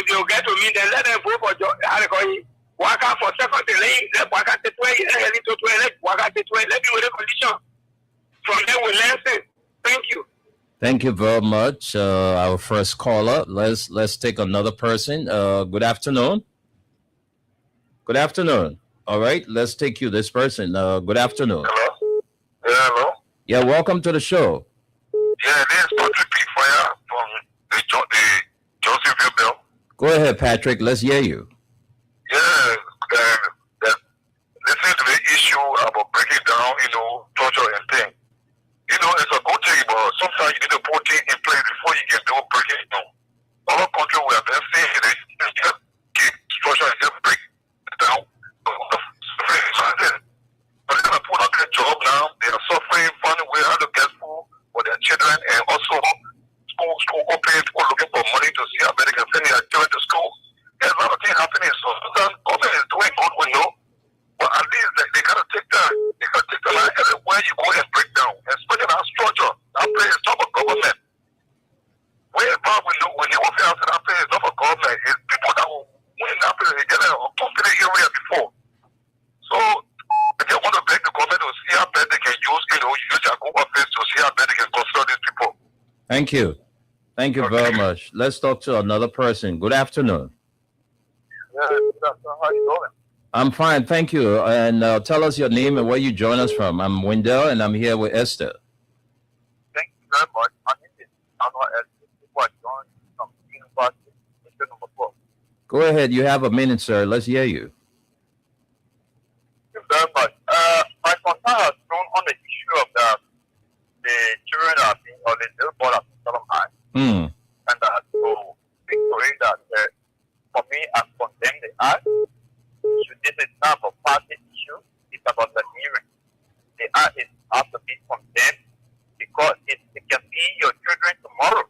you get to me, then let them vote for how they call it. Work out for second lane, let work out the 20, let work out the 20, let me with the condition. From there, we learn. Thank you. Thank you very much. Our first caller. Let's take another person. Good afternoon. Good afternoon. All right, let's take you this person. Good afternoon. Hello. Yeah, hello. Yeah, welcome to the show. Yeah, this is Patrick P. Fire from the Josephville Bill. Go ahead, Patrick. Let's hear you. Yeah, listen to the issue about breaking down, torture and thing. It's a good thing, but sometimes you need to put things in place before you can do breaking down. Other countries we have been seeing it, just keep structure and just break down. But they're going to put out their job now. They are suffering, finding way how to get food for their children, and also school open, people looking for money to see how they can send their children to school. There's a lot of things happening. So sometimes government is doing good, we know. But at least they gotta take that. They gotta take the line everywhere you go and break down. Especially that structure. That place is not for government. Way back when you walk out to that place, it's not for government. It's people that will win that place. They get a company area before. So I just want to beg the government to see how bad they can use their Google face to see how bad they can consider these people. Thank you. Thank you very much. Let's talk to another person. Good afternoon. Yeah, good afternoon. How you doing? I'm fine, thank you. And tell us your name and where you join us from. I'm Wendell, and I'm here with Esther. Thank you very much. My name is Anwar Esther. People are joining from University, number 4. Go ahead. You have a minute, sir. Let's hear you. Thank you very much. My concern has grown on the issue of the children are being, or the little boy are being solemnized. And so, big story that for me, I condemn the act. This is not a party issue, it's about the hearing. The act is has to be condemned because it can be your children tomorrow.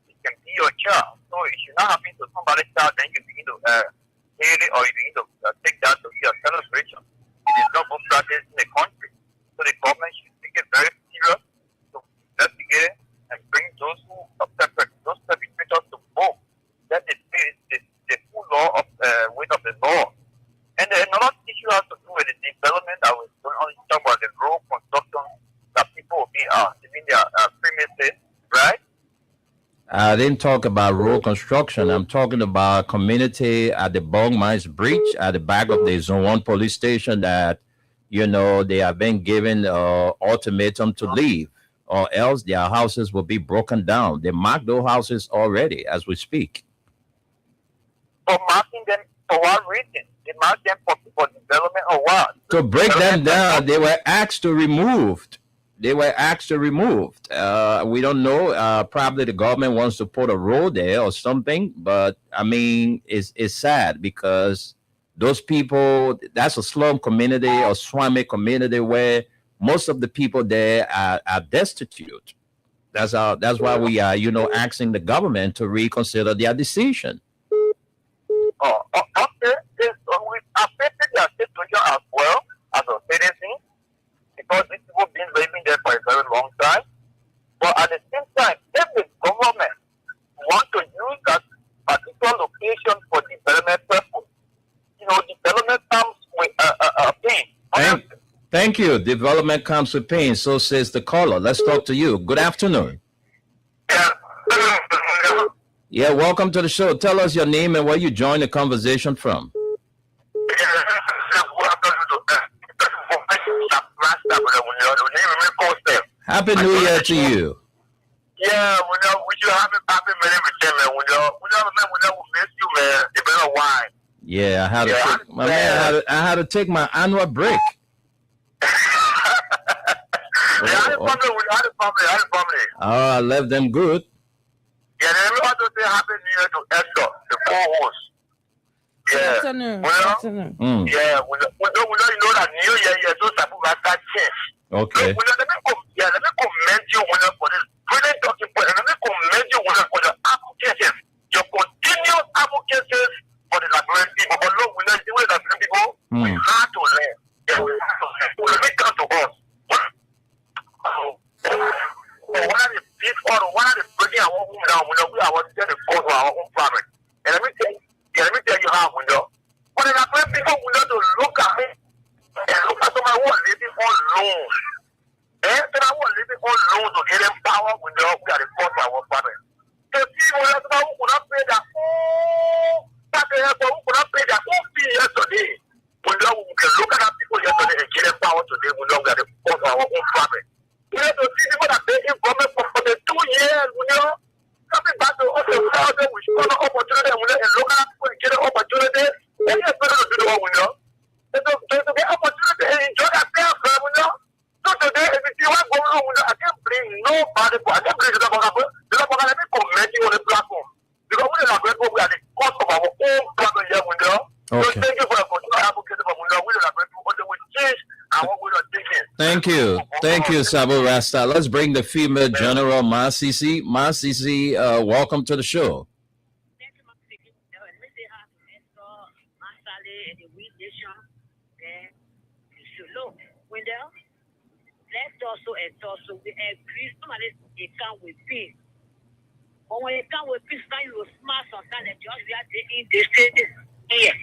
It can be your child. So it should not happen to somebody's child, then you begin to hate it or you begin to take that to be a celebration. It is not good practice in the country. So the government should take it very serious to investigate it and bring those who are those perpetrators to book. That is the full law of weight of the law. And then another issue has to do with the development that was going on. Talk about the road construction that people will be living their premises, right? I didn't talk about road construction. I'm talking about community at the Bong Mines Bridge at the back of the Zone 1 police station that, they have been given ultimatum to leave or else their houses will be broken down. They mark those houses already as we speak. For marking them for what reason? They mark them for development or what? To break them down, they were asked to remove. We don't know. Probably the government wants to put a road there or something. But I mean, it's sad because those people, that's a slum community or swami community where most of the people there are destitute. That's why we are, asking the government to reconsider their decision. Okay. We affected their situation as well as a citizen because these people have been living there for a very long time. But at the same time, if the government want to use that particular location for development purpose, development comes with pain. Thank you. Development comes with pain. So says the caller. Let's talk to you. Good afternoon. Yeah, welcome to the show. Tell us your name and where you join the conversation from. Happy New Year to you. Yeah, we should have a happy minute with them, man. We miss you, man. It's been a while. Yeah, I had to take my annual break. I had a family. Oh, I left them good. Yeah, then we want to say happy New Year to Esther, the co-host. Yeah. Afternoon. Yeah, we know that New Year is so supposed to change. Okay. Let me commend you for this brilliant talking point. And let me commend you for the advocacy, your continuous advocacy for the Liberian people. Although we know the way that people, we have to learn. Yeah, we have to learn. When it comes to us, one of the big order, one of the breaking our own down, we are going to go to our own family. And let me tell you how, But the Liberian people, we need to look at me and look at somebody who are living on loan. And I want living on loan to get them power when we are the cause of our family. So people who could not pay their who could not pay their own fee yesterday. We can look at our people yesterday and get them power today. We know we are the cause of our own family. got an opportunity and local people get an opportunity, and you're better to do the window. To get opportunity and enjoy that fair window. So today, if you want to go on, I can't bring nobody, I can't bring the people making on the platform. Because we are going to be at the cost of our own platform here window. So thank you for the continued advocacy of window. We are going to change and what we are thinking. Thank you, Sabo Rasta. Let's bring the female general, Ma Sisi. Ma Sisi, welcome to the show. Let's also we agree somebody they come with peace. But when you come with peace, now you will smart sometimes and just react in the state here.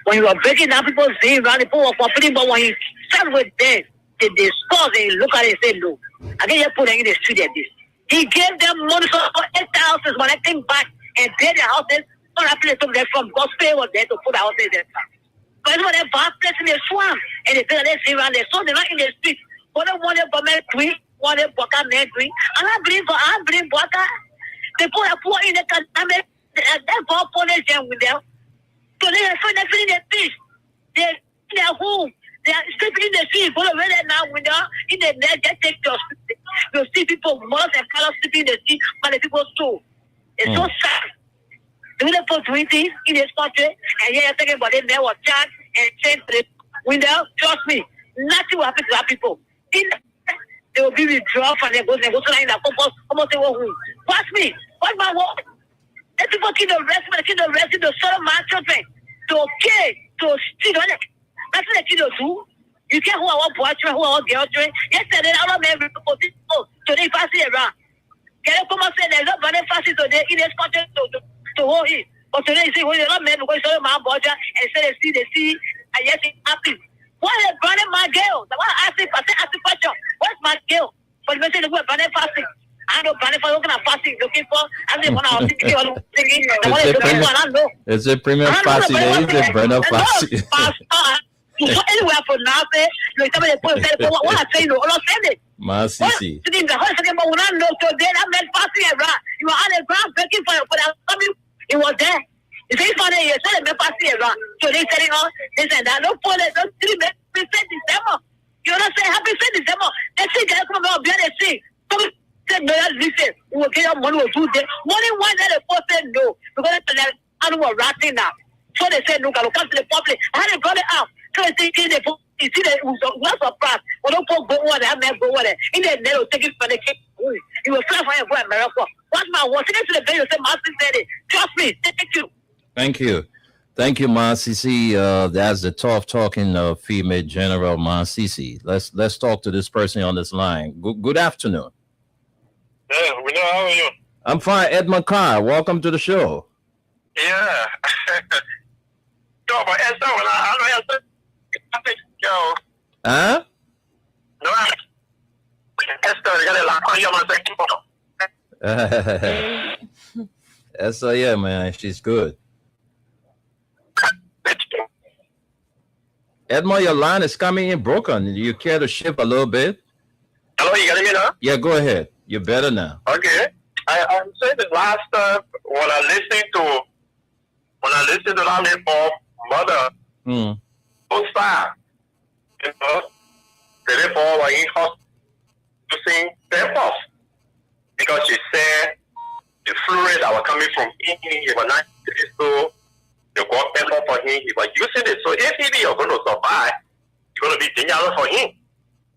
When you are breaking down people's things around the people for putting, but when you start with them, they discuss and you look at it and say, no, I can't just put them in the street at this. He gave them money for 8 houses when I came back and built their houses. All I place took them from gospel was there to put the houses there. But when they bad place in the swamp and they say they around there, so they're not in the street. But they want to government doing, want to Boka men doing, and I believe Boka. They put a poor in the country, they go punish them with them. So they are feeling their peace. They're in their home. They are sleeping in the street. Go away there now when they're in the net, they take your street. You see people, mothers and fathers sleeping in the street, but the people too. It's so sad. Do they put doing things in this country? And you're talking about them, they will chat and change the window. Trust me, nothing will happen to our people. They will be withdrawn from the goals and go to line that almost home. Watch me. Watch my work. Let people kill the rest, the son of my children. To steal on it. That's what they kill do. You can't who I want boyfriend, who I want girlfriend. Yesterday, I don't remember people today fasting around. Can you come and say there's no money fasting today in this country to hold it? But today, you see, when you're not men because you're my boyfriend and say they see, and yes, it happens. Why are they burning my girl? I want to ask the question. What's my girl? But you say they were burning fasting. I know burning fasting. What kind of fasting looking for? I say, Is it premium fasting? Is it burner fasting? So anywhere for now, you tell me what I say, no, I'm not saying it. Masisi. The whole second, but when I know today, I meant fasting around. You were on the ground begging for that. It was there. It's very funny. You said it passing around. So they telling us this and that. Don't pull it. Don't tell me. Happy December. You know what I'm saying? Happy December. They say they come about behind the scene. Some said no. Listen, we will get your money. We'll do this. Money one day the first said no because they animal ratting now. So they said no. Come to the public. I had to brought it out. So they think they you see that it was not surprised. We don't put go water. I may go water. In the net, they'll take it for the king. You will fly for and go America. What's my word? Take it to the bed. You say, Master said it. Trust me. Thank you. Thank you, Ma Sisi. That's the tough talking female general, Ma Sisi. Let's talk to this person on this line. Good afternoon. Yeah, we know. How are you? I'm fine. Edmund Carr, welcome to the show. Yeah. No, but Esther, when I know yo. Huh? No. Esther, yeah, man, she's good. Edmond, your line is coming in broken. Do you care to shift a little bit? Hello, you getting me now? Yeah, go ahead. You're better now. Okay. I'm saying the last time when I listened to that name for mother, so sad. You know, the therefore were in hospital using purpose because she said the fluid that was coming from him, he was not so the God pepper for him, he was using it. So if he is going to survive, it's going to be dangerous for him.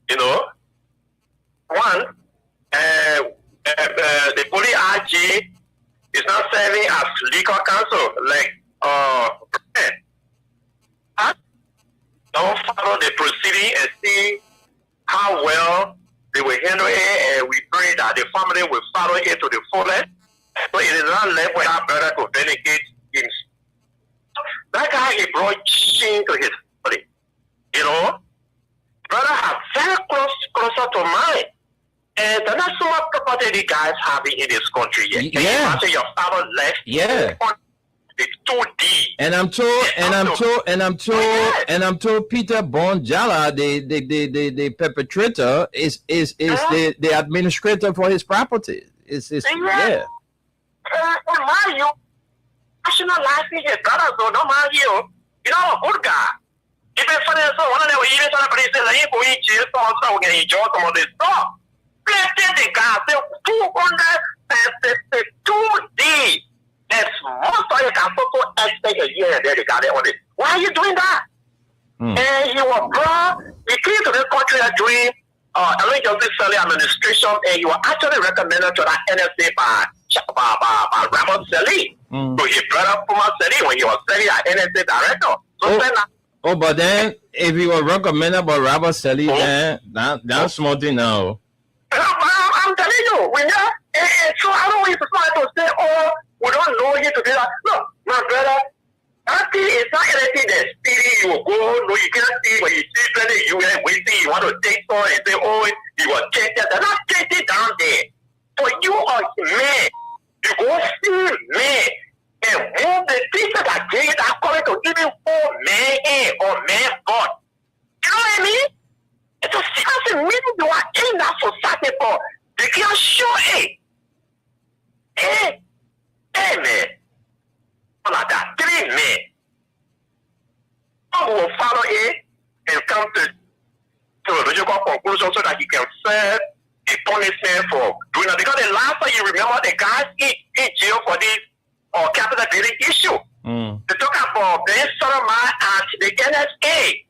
You know, one, the police RG is not serving as legal counsel like don't follow the proceeding and see how well they will handle it, and we pray that the family will follow it to the fullest. So it is not left for our brother to vindicate him. That guy, he brought shame to his family. You know, brother have very closer to mine. And there's not so much property the guys have in this country yet. Yeah. After your father left, yeah. It's too deep. And I'm told Peter Bonjala, the perpetrator, is the administrator for his property. Yeah. My you nationalizing his brother, so no man you. You know, good guy. If it's funny, so one of them even trying to place it, like, go eat you, so get each other some of this stuff. Let's the guy, 262D. That's most of it can also expect a year there, they got it on it. Why are you doing that? And he was brought, he came to this country during Ellen Johnson Sully administration, and he was actually recommended to the NSA by Robert Sully. So he brought up from Sully when he was studying at NSA director. So but then if he was recommended by Robert Sully, then that's something now. I'm telling you, so I don't want to say, oh, we don't know you to do that. No, my brother. Nothing is not anything that stealing you will go. No, you can't see when you see something you and waiting. You want to take on and say, oh, you will check that. They're not checking down there. So you are man. You go see man and move the things that are great according to even man in or man God. You know what I mean? It's a sense meaning you are in that society for. They can't show it. Hey, man. Like that, 3 men. Some will follow it and come to a logical conclusion so that he can serve a punishment for doing that. Because the last time you remember, the guys in jail for this capital building issue. They talk about being sodomized at the NSA.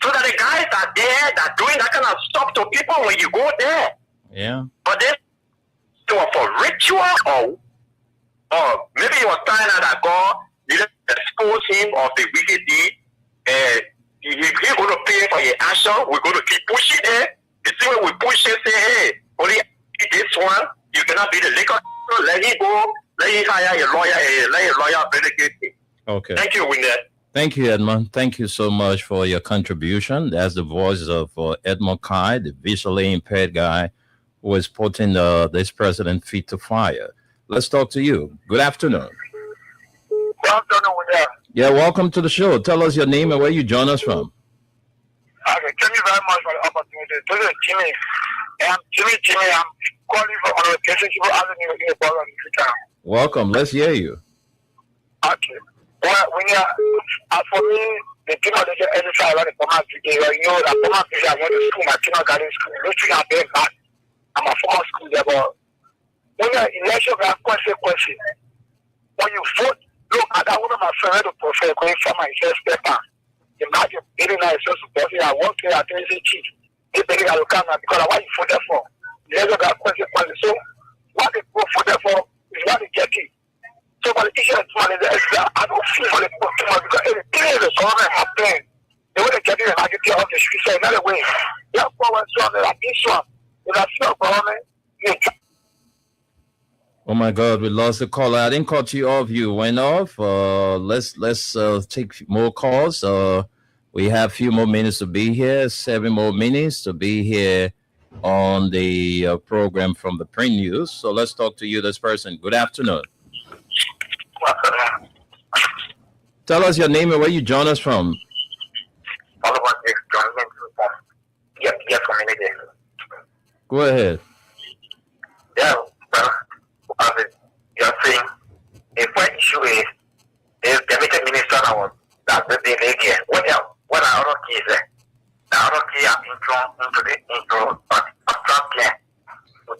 So that the guys are there that doing that kind of stuff to people when you go there. Yeah. But they were for ritual or maybe he was trying out that God didn't expose him of the wicked deed, and he's going to pay for your action. We're going to keep pushing it. The same way we push it, say, hey, only this one, you cannot be the liquor. Let him go. Let him hire a lawyer. Let a lawyer predicate it. Okay. Thank you, Winner. Thank you, Edmund. Thank you so much for your contribution. That's the voice of Edmund Kai, the visually impaired guy who is putting this president feet to fire. Let's talk to you. Good afternoon. Good afternoon, Winner. Yeah, welcome to the show. Tell us your name and where you join us from. Okay, thank you very much for the opportunity. This is Jimmy. I'm Jimmy. I'm calling for an occasion to in the program. Welcome. Let's hear you. Okay. Well, for me, the people that get exercise on the former today, you know, that former today, I went to school, my kindergarten school. Looking at them back, I'm a former school there, but when the election got consequences, when you vote, look at that one of my friends to prefer going for my first paper. Imagine getting a social person. I work here at the chief. They better look at me because I want you vote for. The election got consequences. So what they vote for there for is what they get it. So politicians I don't feel for the customer because anything the government has planned, they want to get it and I get it off the street. So another way, therefore, when someone like this one, if I feel government, Oh my God, we lost the caller. I didn't cut you off. You went off. Let's take more calls. We have a few more minutes to be here. 7 more minutes to be here on the program from the Print News. So let's talk to you, this person. Good afternoon. Tell us your name and where you join us from. Go ahead. Yeah, well, you're saying, the first issue is the meeting minister that the lady. What else? What are other keys there? The other key are into abstract care.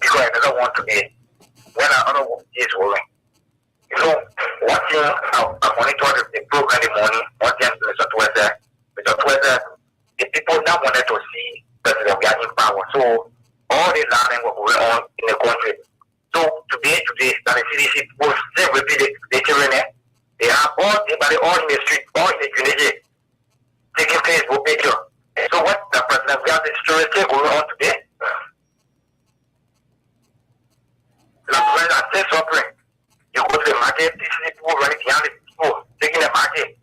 Because I don't want to be. When are other keys rolling? You know, watching, I monitor the program in the morning, watching Mr. Twitter, the people now wanted to see President we are in power. So, all the learning was going on in the country. So, today, that the CDC was the children, they have everybody all in the street, all in the community, taking Facebook picture. So, what the President we have the security going on today? Like when I say something, you go to the market, this is people running behind the people, taking the market.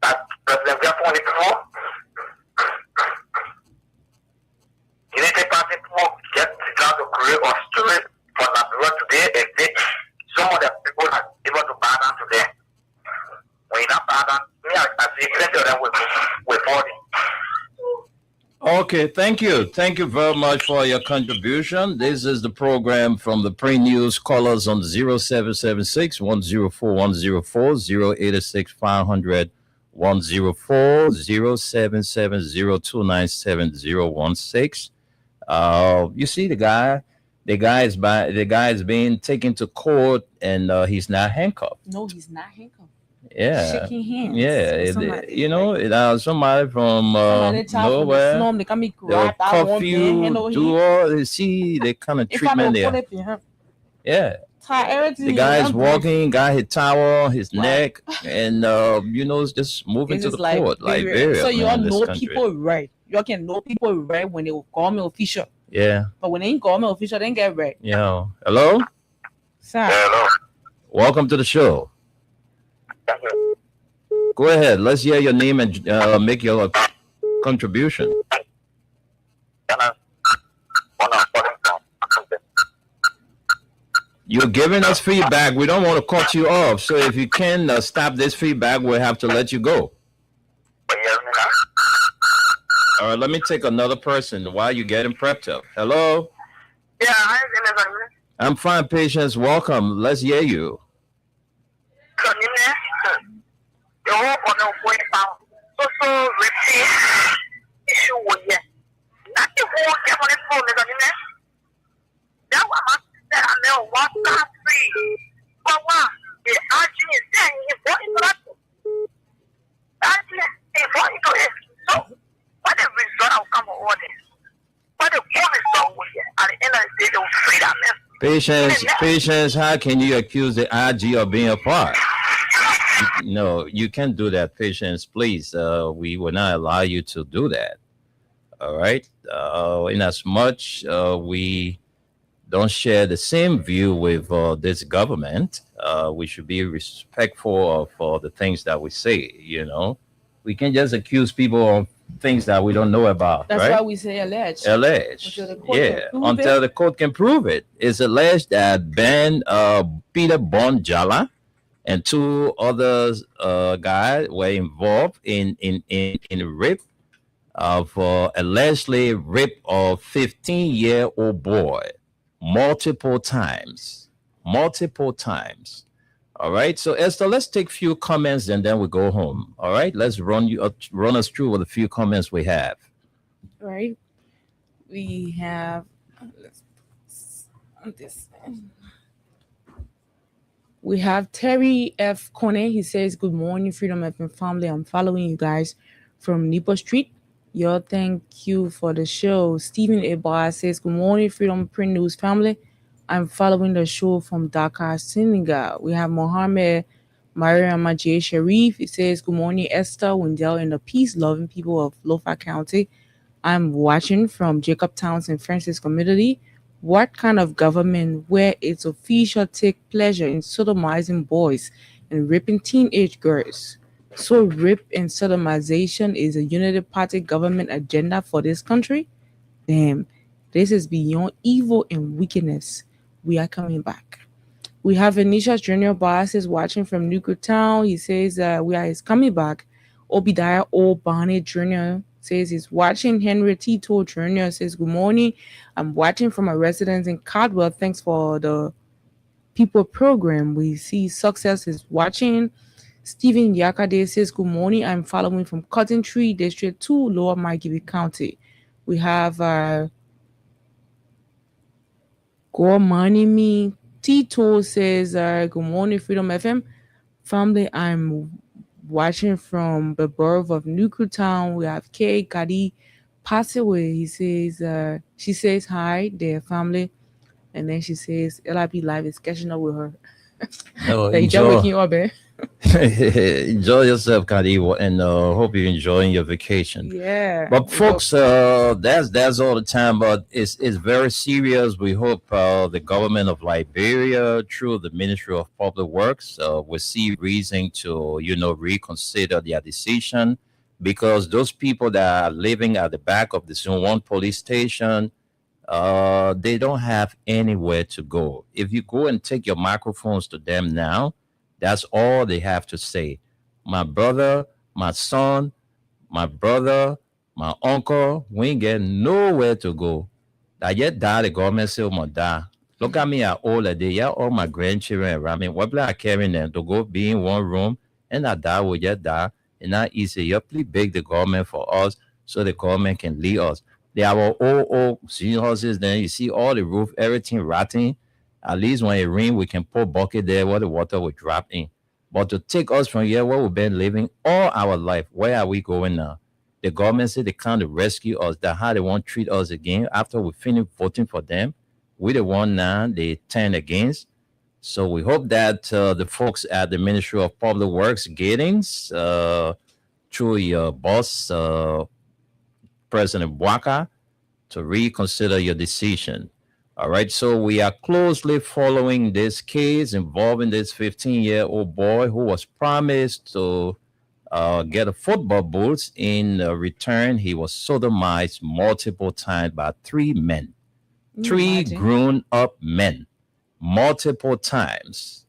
That President we have only people. You need to pass people get to create a story for that world today and take some of the people that are able to bow down to them. When you not bow down, me, I see plenty of them with 40. Okay, thank you. Thank you very much for your contribution. This is the program from the Print News. Call us on 0776 104 104 0886 500 104 You see the guy is being taken to court and he's not handcuffed. No, he's not handcuffed. Yeah, Shaking hands. yeah. Somebody, You know, somebody from nowhere. They can be They'll cuff you, do all. See the kind of treatment there. Yeah. The guy is walking, got his towel on his neck, and it's just moving to the court. Liberia. So you all know people right. You all can know people right when they will call me official. Yeah. But when they ain't call me official, they ain't get right. Yeah. Hello? Sir. Hello. Welcome to the show. Go ahead. Let's hear your name and make your contribution. You're giving us feedback. We don't want to cut you off. So if you can stop this feedback, we'll have to let you go. All right, let me take another person while you're getting prepped up. Hello? Yeah, I'm fine, Patience. Welcome. Let's hear you. Patience, how can you accuse the IG of being a part? No, you can't do that, Patience. Please, we will not allow you to do that. All right. In as much we don't share the same view with this government, we should be respectful of the things that we say. We can't just accuse people of things that we don't know about. That's right? why we say alleged. Alleged. Until the court can prove it. It's alleged that Ben Peter Bonjala and two other guys were involved in rape of allegedly rape of 15-year-old boy multiple times. All right, so Esther, let's take a few comments and then we go home. All right, let's run us through with a few comments we have. All right, we have this. We have Terry F. Kone. He says, "Good morning, Freedom FM family. I'm following you guys from Nipo Street. Yo, thank you for the show." Stephen Eba says, "Good morning, Freedom Print News family. I'm following the show from Dakar, Senegal." We have Mohammed Mariam J. Sharif. He says, "Good morning, Esther, Wendell, and the peace-loving people of Lofa County. I'm watching from Jacob Towns and Francis community. What kind of government where its official take pleasure in sodomizing boys and raping teenage girls? So rape and sodomization is a unity party government agenda for this country? Damn, this is beyond evil and wickedness. We are coming back." We have Anisha Junior Boss is watching from Newtown. He says he's coming back. Obadiah O. Barney Jr. says he's watching. Henry Tito Jr. says, "Good morning. I'm watching from a residence in Caldwell. Thanks for the people program. We see success is watching." Stephen Yakade says, "Good morning. I'm following from Cotton Tree District 2, Lower Margibi County." We have Gormanimi Tito says, "Good morning, Freedom FM family. I'm watching from the borough of Newtown. We have Kay Kadi pass away." He says, she says, "Hi there, family." And then she says, "LIP Live is catching up with her." No, enjoy yourself, Kadi, and hope you're enjoying your vacation. Yeah. But folks, that's all the time. But it's very serious. We hope the government of Liberia, through the Ministry of Public Works, will see reason to reconsider their decision, because those people that are living at the back of the Zone 1 police station, they don't have anywhere to go. If you go and take your microphones to them now, that's all they have to say. "My brother, my son, my My uncle, we ain't get nowhere to go. I yet die, the government say, oh my die. Look at me at all the day. Yeah, all my grandchildren around me. What I carrying them to go be in one room and I die will just die. And not easy. You please beg the government for us so the government can lead us. They have our old senior houses. Then you see all the roof, everything rotting. At least when it rain, we can put bucket there where the water will drop in. But to take us from here where we've been living all our life, where are we going now? The government said they can't rescue us. That how they won't treat us again after we finish voting for them. We the one now they turn against. So we hope that the folks at the Ministry of Public Works, Gatings, through your boss, President Bwaka, to reconsider your decision. All right, so we are closely following this case involving this 15-year-old boy who was promised to get a football boots. In return, he was sodomized multiple times by three men. Three grown-up men, multiple times.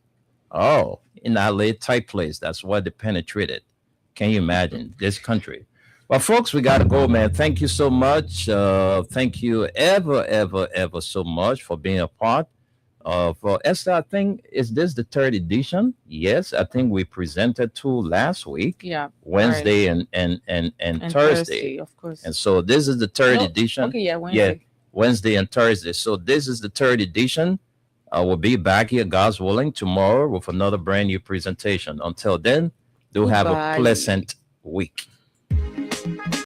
Oh, in that LA type place. That's why they penetrated. Can you imagine this country? Well, folks, we got to go, man. Thank you so much. Thank you ever so much for being a part of Esther. I think, is this the third edition? Yes, I think we presented two last week. Yeah. Wednesday and Thursday. Of course. And so this is the third edition. Okay, yeah, Wednesday. Yeah, Wednesday and Thursday. So this is the third edition. We'll be back here, God's willing, tomorrow with another brand new presentation. Until then, do have a pleasant week.